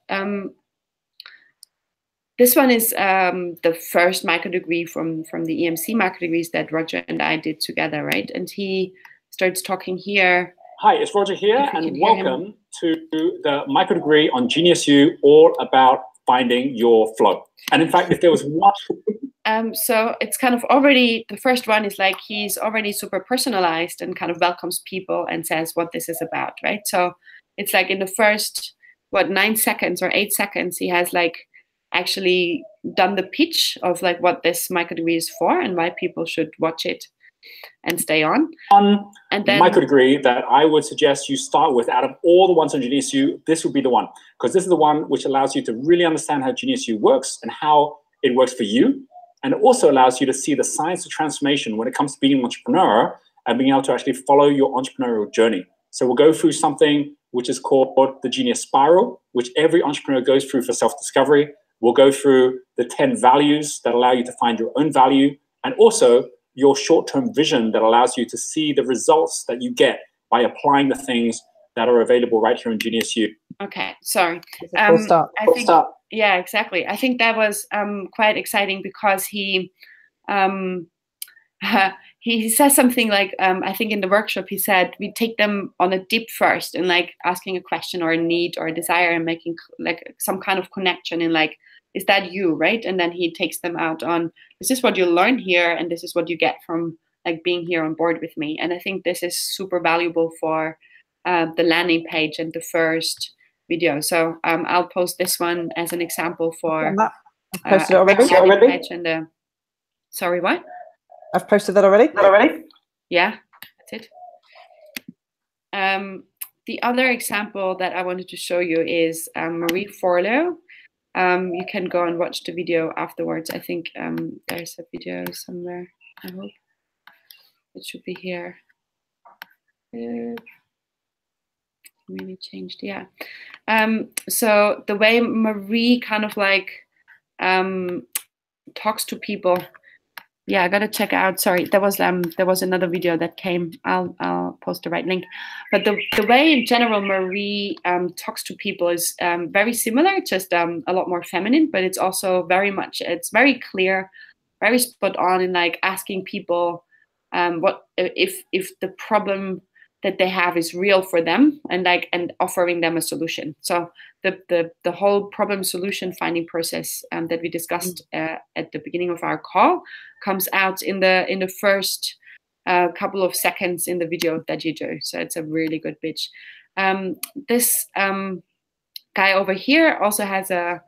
this one is the first microdegree from the EMC microdegrees that Roger and I did together, right? And he starts talking here. Hi, it's Roger here, and welcome to the microdegree on GeniusU, all about finding your flow. And in fact, if there was one... So it's kind of already, the first one is like he's already super personalized and kind of welcomes people and says what this is about, right? So it's like in the first, 9 seconds or 8 seconds, he has like actually done the pitch of like what this microdegree is for and why people should watch it and stay on. And then microdegree that I would suggest you start with out of all the ones on GeniusU, this would be the one, because this is the one which allows you to really understand how GeniusU works and how it works for you. And it also allows you to see the science of transformation when it comes to being an entrepreneur and being able to actually follow your entrepreneurial journey. So we'll go through something which is called the Genius Spiral, which every entrepreneur goes through for self-discovery. We'll go through the 10 values that allow you to find your own value, and also your short-term vision that allows you to see the results that you get by applying the things that are available right here in GeniusU. Okay, sorry. Full stop. Yeah, exactly. I think that was quite exciting because he he says something like, I think in the workshop he said, we take them on a dip first and like asking a question or a need or a desire and making like some kind of connection in like, is that you, right? And then he takes them out on, this is what you learn here and this is what you get from like being here on board with me. And I think this is super valuable for the landing page and the first video. So I'll post this one as an example for I've posted it already. Page and the, sorry, what? I've posted that already. Yeah, that's it. The other example that I wanted to show you is Marie Forleo. You can go and watch the video afterwards. I think there's a video somewhere. I hope it should be here. Maybe changed, yeah. So the way Marie kind of like talks to people. Yeah, I gotta check out. Sorry, there was another video that came. I'll post the right link. But the way in general Marie talks to people is very similar, just a lot more feminine. But it's also very much, it's very clear, very spot on in like asking people what if the problem that they have is real for them and offering them a solution. So the whole problem solution finding process that we discussed at the beginning of our call comes out in the first couple of seconds in the video that you do. So it's a really good pitch. This guy over here also has an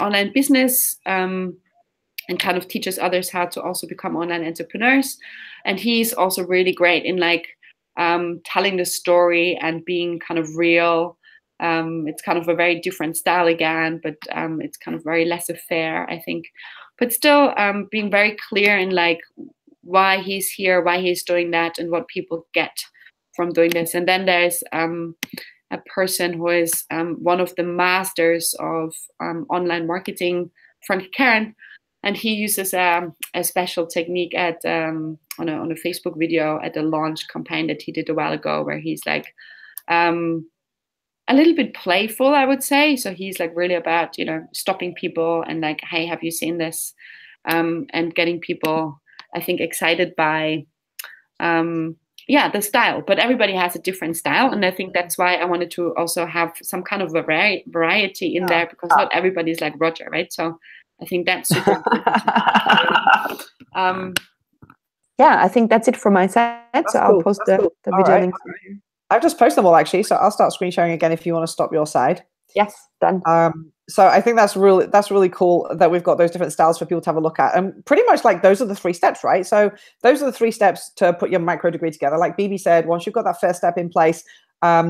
online business and kind of teaches others how to also become online entrepreneurs. And he's also really great in like telling the story and being kind of real. It's kind of a very different style again, but it's kind of very laissez-faire, I think. But still being very clear in like why he's here, why he's doing that, and what people get from doing this. And then there's a person who is one of the masters of online marketing, Frank Karen, and he uses a special technique at on a Facebook video at a launch campaign that he did a while ago, where he's like a little bit playful, I would say. So he's like really about, you know, stopping people and like, hey, have you seen this? And getting people, I think, excited by yeah, the style, but everybody has a different style. And I think that's why I wanted to also have some kind of variety in there, because not everybody's like Roger, right? So I think that's super important. Yeah, I think that's it from my side. That's so cool. I'll post That's the cool. video Right. links. I've just posted them all actually, so I'll start screen sharing again if you want to stop your side. Yes, done. So I think that's really cool that we've got those different styles for people to have a look at. And pretty much like those are the 3 steps, right? So those are the 3 steps to put your micro degree together. Like BB said, once you've got that first step in place,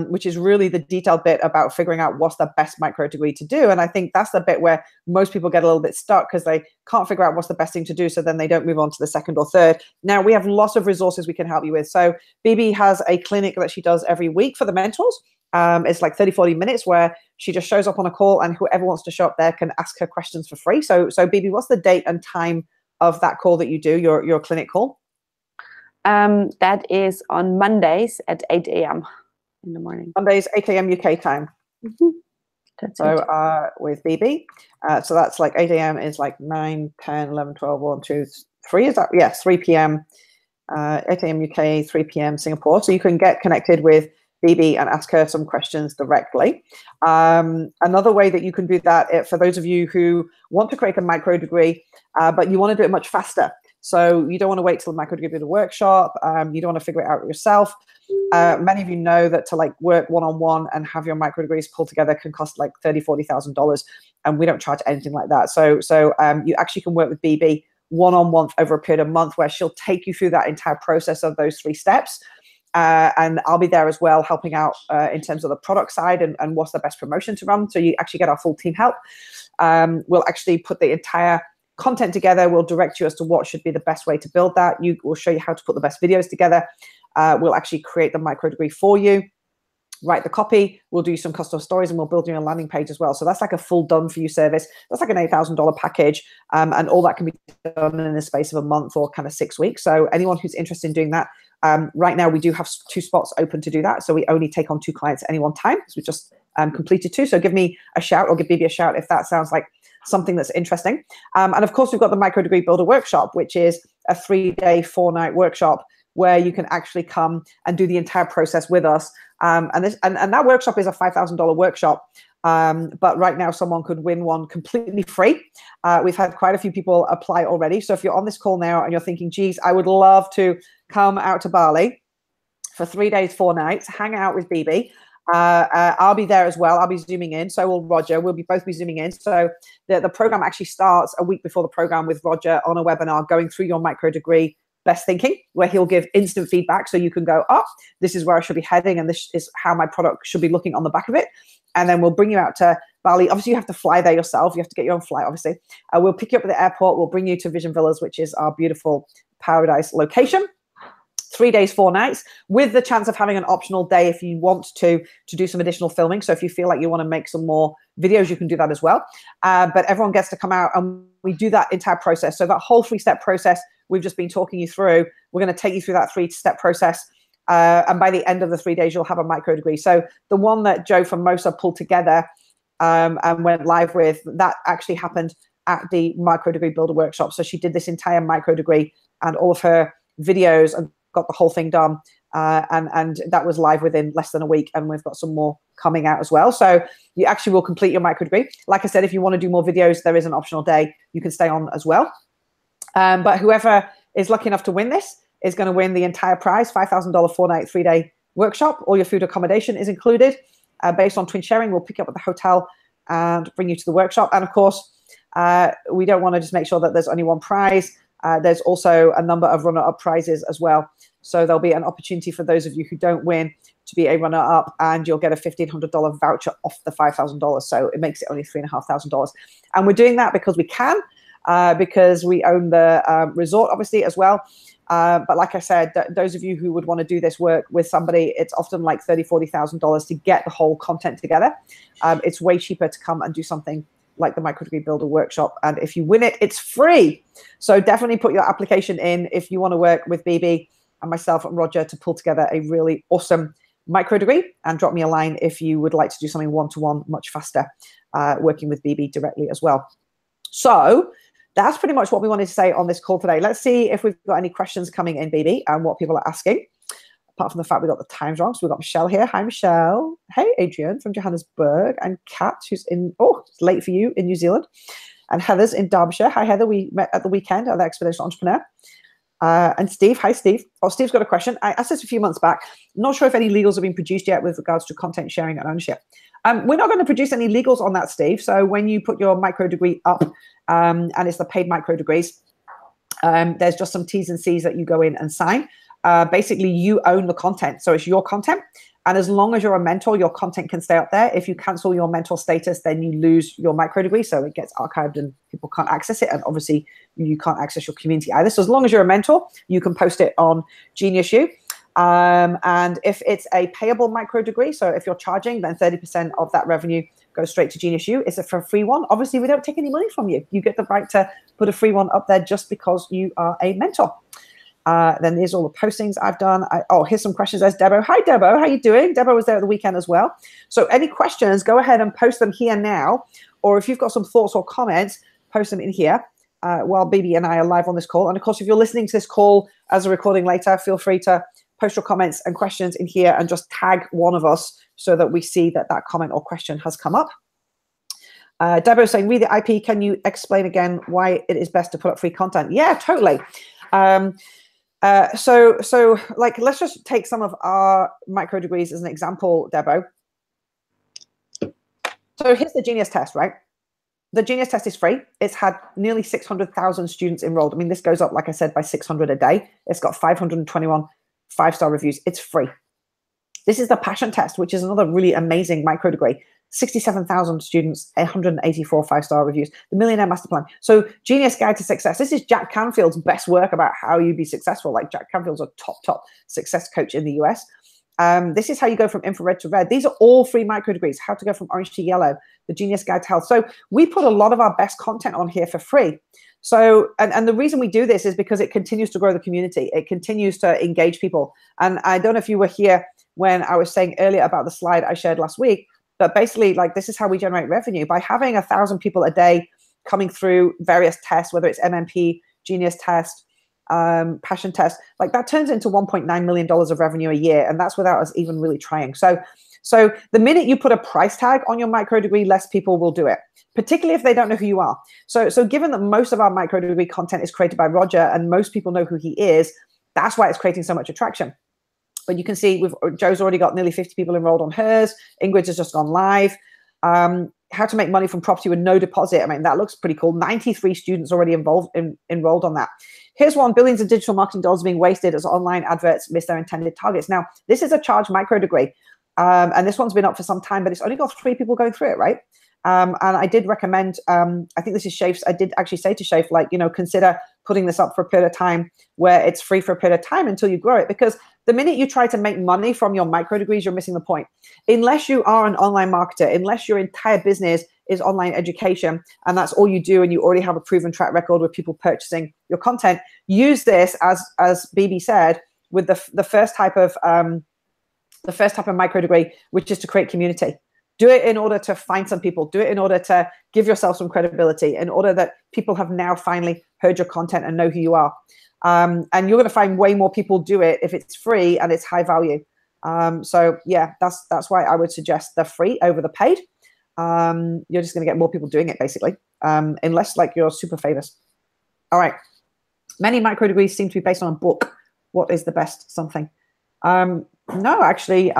which is really the detailed bit about figuring out what's the best micro degree to do. And I think that's the bit where most people get a little bit stuck because they can't figure out what's the best thing to do. So then they don't move on to the second or third. Now we have lots of resources we can help you with. So BB has a clinic that she does every week for the mentors. It's like 30-40 minutes where she just shows up on a call and whoever wants to show up there can ask her questions for free. So BB, what's the date and time of that call that you do, your clinic call? That is on Mondays at 8 a.m. in the morning. Mondays, 8 a.m. UK time. That's so it. With BB. So that's like 8 a.m. is like 9, 10, 11, 12, 1, 2, 3. Is that? Yeah, 3 p.m. 8 a.m. UK, 3 p.m. Singapore. So you can get connected with BB and ask her some questions directly. Another way that you can do that, for those of you who want to create a micro degree, but you want to do it much faster. So you don't want to wait till the micro degree workshop. You don't want to figure it out yourself. Many of you know that to like work one-on-one and have your micro degrees pulled together can cost like $30,000-$40,000, and we don't charge anything like that. So you actually can work with BB one-on-one over a period of a month, where she'll take you through that entire process of those 3 steps. And I'll be there as well, helping out in terms of the product side and what's the best promotion to run. So you actually get our full team help. We'll actually put the entire content together. We'll direct you as to what should be the best way to build that. We'll show you how to put the best videos together. We'll actually create the micro degree for you, write the copy. We'll do some custom stories, and we'll build you a landing page as well. So that's like a full done for you service. That's like an $8,000 package. And all that can be done in the space of a month or kind of 6 weeks. So anyone who's interested in doing that, right now we do have 2 spots open to do that. So we only take on 2 clients at any one time, because we just completed 2. So give me a shout, or give BB a shout if that sounds like something that's interesting. And of course, we've got the Micro Degree Builder Workshop, which is a 3-day, 4-night workshop where you can actually come and do the entire process with us. And that workshop is a $5,000 workshop. But right now someone could win one completely free. We've had quite a few people apply already. So if you're on this call now and you're thinking, geez, I would love to come out to Bali for 3 days, 4 nights, hang out with BB. I'll be there as well. I'll be zooming in. So will Roger. We'll both be zooming in. So the program actually starts a week before the program with Roger on a webinar going through your micro degree best thinking, where he'll give instant feedback. So you can go, oh, this is where I should be heading, and this is how my product should be looking on the back of it. And then we'll bring you out to Bali. Obviously, you have to fly there yourself. You have to get your own flight, obviously. We'll pick you up at the airport. We'll bring you to Vision Villas, which is our beautiful paradise location. 3 days, 4 nights, with the chance of having an optional day if you want to do some additional filming. So if you feel like you want to make some more videos, you can do that as well. But everyone gets to come out, and we do that entire process. So that whole 3-step process we've just been talking you through, we're going to take you through that 3-step process. And by the end of the 3 days, you'll have a micro degree. So the one that Joe from Mosa pulled together and went live with, that actually happened at the Micro Degree Builder Workshop. So she did this entire micro degree and all of her videos and got the whole thing done. And that was live within less than a week. And we've got some more coming out as well. So you actually will complete your micro degree. Like I said, if you want to do more videos, there is an optional day you can stay on as well. But whoever is lucky enough to win this is going to win the entire prize, $5,000 4-night, 3-day workshop. All your food accommodation is included. Based on twin sharing, we'll pick you up at the hotel and bring you to the workshop. And of course, we don't want to just make sure that there's only one prize. There's also a number of runner-up prizes as well. So there'll be an opportunity for those of you who don't win to be a runner-up, and you'll get a $1,500 voucher off the $5,000. So it makes it only $3,500. And we're doing that because we can, because we own the resort, obviously, as well. But like I said, those of you who would want to do this work with somebody, it's often like $30,000, $40,000 to get the whole content together. It's way cheaper to come and do something like the Micro Degree Builder Workshop. And if you win it, it's free. So definitely put your application in if you want to work with BB and myself and Roger to pull together a really awesome micro degree, and drop me a line if you would like to do something one-to-one much faster, working with BB directly as well. So that's pretty much what we wanted to say on this call today. Let's see if we've got any questions coming in, BB, and what people are asking. apart from the fact we got the times wrong. So we got Michelle here. Hi, Michelle. Hey, Adrian from Johannesburg. And Kat, who's in, it's late for you in New Zealand. And Heather's in Derbyshire. Hi, Heather. We met at the weekend at the Exponential Entrepreneur. And Steve. Hi, Steve. Oh, Steve's got a question. I asked this a few months back. Not sure if any legals have been produced yet with regards to content sharing and ownership. We're not going to produce any legals on that, Steve. So when you put your microdegree up, and it's the paid microdegrees, there's just some T's and C's that you go in and sign. Basically, you own the content. So it's your content. And as long as you're a mentor, your content can stay up there. If you cancel your mentor status, then you lose your microdegree. So it gets archived and people can't access it. And obviously, you can't access your community either. So as long as you're a mentor, you can post it on GeniusU. And if it's a payable microdegree, so if you're charging, then 30% of that revenue goes straight to GeniusU. It's a free one. Obviously, we don't take any money from you. You get the right to put a free one up there just because you are a mentor. Then there's all the postings I've done. Here's some questions. There's Debo. Hi, Debo. How you doing? Debo was there at the weekend as well. So any questions, go ahead and post them here now. Or if you've got some thoughts or comments, post them in here while Bibi and I are live on this call. And of course, if you're listening to this call as a recording later, feel free to post your comments and questions in here and just tag one of us so that we see that that comment or question has come up. Debo saying, read the IP. Can you explain again why it is best to put up free content? Yeah, totally. So like, let's just take some of our microdegrees as an example, Debo. So here's the Genius test, right? The Genius test is free. It's had nearly 600,000 students enrolled. I mean, this goes up, like I said, by 600 a day. It's got 521 5-star reviews. It's free. This is the Passion test, which is another really amazing microdegree. 67,000 students, 184 5-star reviews. The Millionaire Master Plan. So Genius Guide to Success. This is Jack Canfield's best work about how you be successful. Like Jack Canfield's a top success coach in the US. This is how you go from infrared to red. These are all free microdegrees. How to go from orange to yellow. The Genius Guide to Health. So we put a lot of our best content on here for free. So, and the reason we do this is because it continues to grow the community. It continues to engage people. And I don't know if you were here when I was saying earlier about the slide I shared last week, but basically, like, this is how we generate revenue by having 1,000 people a day coming through various tests, whether it's MMP, Genius test, Passion test. Like, that turns into $1.9 million of revenue a year, and that's without us even really trying. So the minute you put a price tag on your microdegree, less people will do it, particularly if they don't know who you are. So given that most of our microdegree content is created by Roger and most people know who he is, that's why it's creating so much attraction. But you can see Joe's already got nearly 50 people enrolled on hers. Ingrid's has just gone live. How to make money from property with no deposit. I mean, that looks pretty cool. 93 students already enrolled on that. Here's one, billions of digital marketing dollars being wasted as online adverts miss their intended targets. Now, this is a charged microdegree. And this one's been up for some time, but it's only got 3 people going through it, right? And I did recommend, I think this is Shafe's, I did actually say to Shafe, like, consider putting this up for a period of time where it's free for a period of time until you grow it. Because the minute you try to make money from your microdegrees, you're missing the point. Unless you are an online marketer, unless your entire business is online education, and that's all you do, and you already have a proven track record with people purchasing your content, use this, as Bibi said, with the first type of microdegree, which is to create community. Do it in order to find some people. Do it in order to give yourself some credibility, in order that people have now finally heard your content and know who you are. And you're going to find way more people do it if it's free and it's high value. So yeah, that's why I would suggest the free over the paid. You're just going to get more people doing it, basically, unless like you're super famous. All right. Many microdegrees seem to be based on a book. What is the best something? No, actually,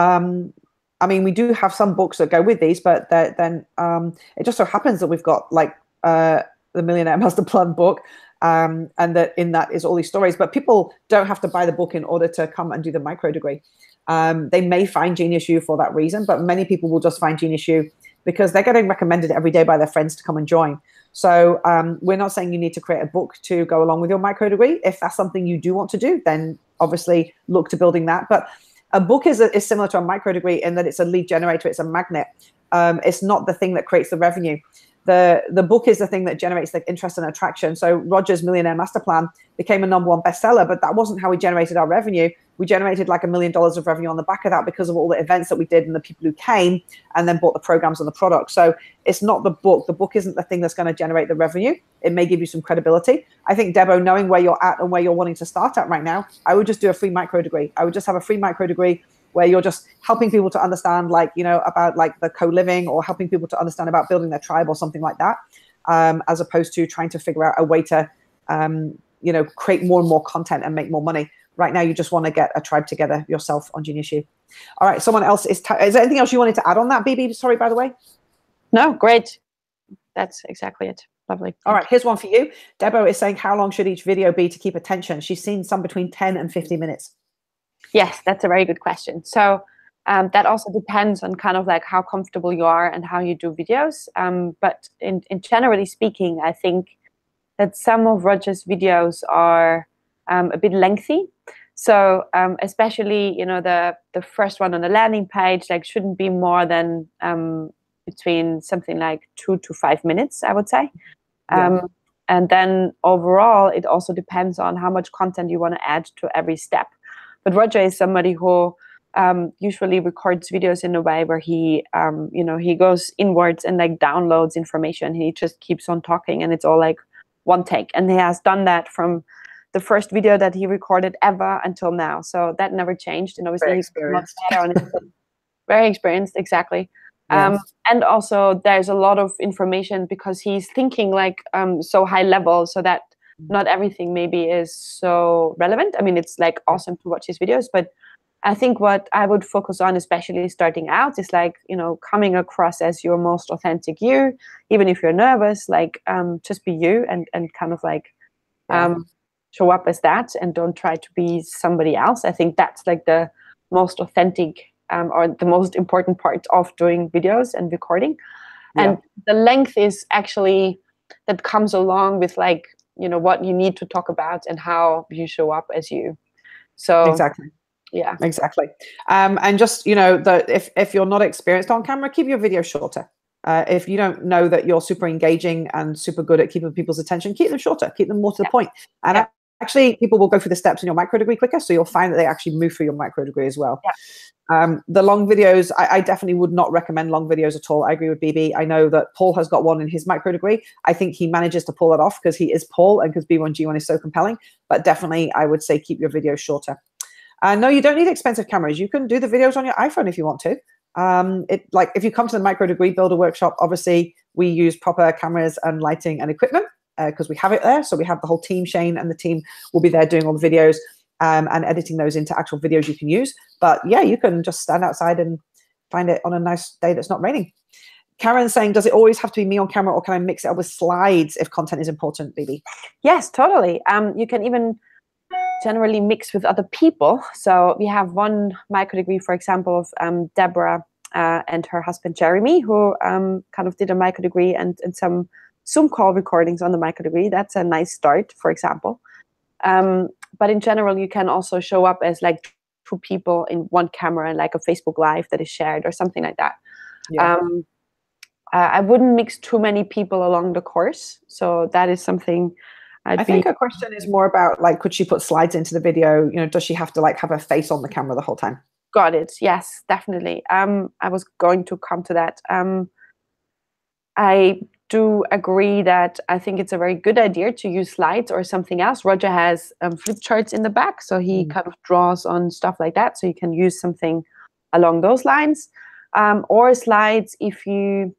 I mean, we do have some books that go with these, but then it just so happens that we've got like the Millionaire Master Plan book, and that in that is all these stories. But people don't have to buy the book in order to come and do the microdegree. They may find GeniusU for that reason, but many people will just find GeniusU because they're getting recommended every day by their friends to come and join. So we're not saying you need to create a book to go along with your microdegree. If that's something you do want to do, then obviously look to building that. But a book is similar to a microdegree in that it's a lead generator, it's a magnet. It's not the thing that creates the revenue. the book is the thing that generates the interest and attraction. So Roger's Millionaire Master Plan became a #1 bestseller, but that wasn't how we generated our revenue. We generated like $1 million of revenue on the back of that because of all the events that we did and the people who came and then bought the programs and the product. So it's not the book. The book isn't the thing that's going to generate the revenue. It may give you some credibility. I think, Debo, knowing where you're at and where you're wanting to start at right now, I would just do a free micro degree. I would just have a free micro degree where you're just helping people to understand, like, you know, about like the co-living, or helping people to understand about building their tribe or something like that, as opposed to trying to figure out a way to, you know, create more and more content and make more money. Right now, you just want to get a tribe together yourself on GeniusU. All right, someone else is there anything else you wanted to add on that, BB? Sorry, by the way. No, great. That's exactly it. Lovely. All right, here's one for you. Debo is saying, how long should each video be to keep attention? She's seen some between 10 and 50 minutes. Yes, that's a very good question. So that also depends on kind of like how comfortable you are and how you do videos. But in generally speaking, I think that some of Roger's videos are a bit lengthy. So especially, you know, the first one on the landing page, like, shouldn't be more than between something like 2 to 5 minutes, I would say. Yeah. And then overall, it also depends on how much content you want to add to every step. But Roger is somebody who usually records videos in a way where he, you know, he goes inwards and like downloads information. He just keeps on talking, and it's all like one take. And he has done that from the first video that he recorded ever until now. So that never changed. And obviously he's much better on it. Very experienced, exactly. Yes. And also there's a lot of information because he's thinking like so high level, so that not everything maybe is so relevant. I mean, it's like awesome to watch his videos, but I think what I would focus on, especially starting out, is like, you know, coming across as your most authentic you, even if you're nervous, like just be you and kind of like show up as that, and don't try to be somebody else. I think that's like the most authentic or the most important part of doing videos and recording. And the length is actually, that comes along with like, you know, what you need to talk about and how you show up as you. So exactly. Yeah, exactly. And just, you know, if you're not experienced on camera, keep your videos shorter. If you don't know that you're super engaging and super good at keeping people's attention, keep them shorter, keep them more to the point. And actually, people will go through the steps in your micro degree quicker, so you'll find that they actually move through your micro degree as well. The long videos, I definitely would not recommend long videos at all. I agree with BB. I know that Paul has got one in his micro degree. I think he manages to pull it off because he is Paul and because B1G1 is so compelling. But definitely, I would say keep your videos shorter. No, you don't need expensive cameras. You can do the videos on your iPhone if you want to. Like if you come to the Micro Degree Builder Workshop, obviously we use proper cameras and lighting and equipment because we have it there. So we have the whole team, Shane and the team will be there doing all the videos and editing those into actual videos you can use. But yeah, you can just stand outside and find it on a nice day that's not raining. Karen's saying, does it always have to be me on camera, or can I mix it up with slides if content is important, BB? Yes, totally. You can even generally mix with other people. So we have one micro degree, for example, of Deborah and her husband Jeremy, who kind of did a micro degree and some Zoom call recordings on the micro degree. That's a nice start, for example. But in general, you can also show up as like 2 people in one camera, like a Facebook Live that is shared or something like that. I wouldn't mix too many people along the course. So that is something I think her question is more about like, could she put slides into the video? You know, does she have to like have her face on the camera the whole time? Got it. Yes, definitely. I was going to come to that. I do agree that I think it's a very good idea to use slides or something else. Roger has flip charts in the back, so he kind of draws on stuff like that. So you can use something along those lines, or slides if you.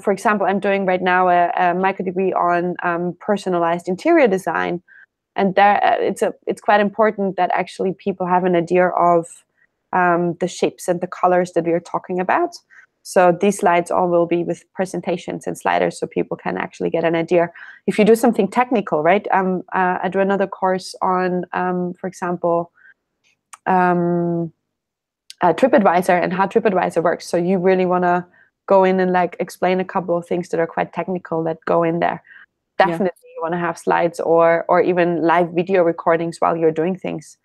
For example, I'm doing right now a micro degree on personalized interior design, and there it's quite important that actually people have an idea of the shapes and the colors that we are talking about. So these slides all will be with presentations and sliders, so people can actually get an idea. If you do something technical, right? I do another course on, for example, TripAdvisor and how TripAdvisor works. So you really want to go in and like explain a couple of things that are quite technical that go in there. Definitely you want to have slides or even live video recordings while you're doing things.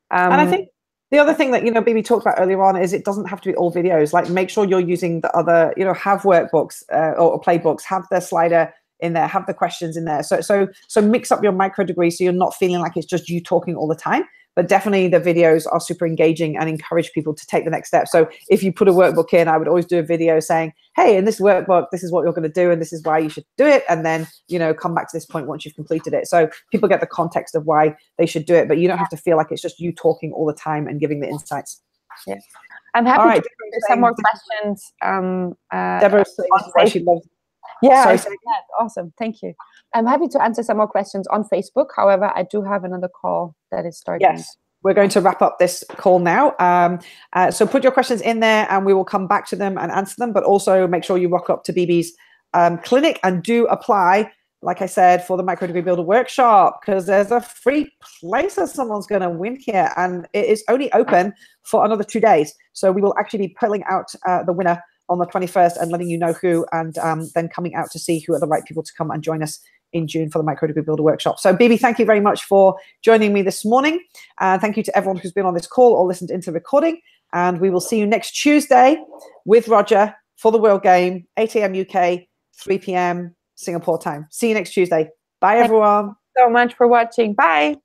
And I think The other thing that, Bibi talked about earlier on is it doesn't have to be all videos. Like, make sure you're using the other, have workbooks or playbooks, have the slider in there, have the questions in there. So mix up your micro degree so you're not feeling like it's just you talking all the time. But definitely the videos are super engaging and encourage people to take the next step. So if you put a workbook in, I would always do a video saying, hey, in this workbook, this is what you're going to do and this is why you should do it. And then, come back to this point once you've completed it. So people get the context of why they should do it, but you don't have to feel like it's just you talking all the time and giving the insights. Yes. I'm happy to answer some more questions. Deborah's saying why she loves. Yeah, awesome. Thank you. I'm happy to answer some more questions on Facebook. However, I do have another call that is starting. Yes, we're going to wrap up this call now. So put your questions in there and we will come back to them and answer them. But also make sure you rock up to Bibi's clinic and do apply, like I said, for the Micro Degree Builder Workshop, because there's a free place that someone's going to win here. And it is only open for another 2 days. So we will actually be pulling out the winner on the 21st and letting you know who, and then coming out to see who are the right people to come and join us in June for the Micro Degree Builder Workshop. So Bibi, thank you very much for joining me this morning. Thank you to everyone who's been on this call or listened into the recording. And we will see you next Tuesday with Roger for the World Game, 8 a.m. UK, 3 p.m. Singapore time. See you next Tuesday. Bye, everyone. Thank you so much for watching. Bye.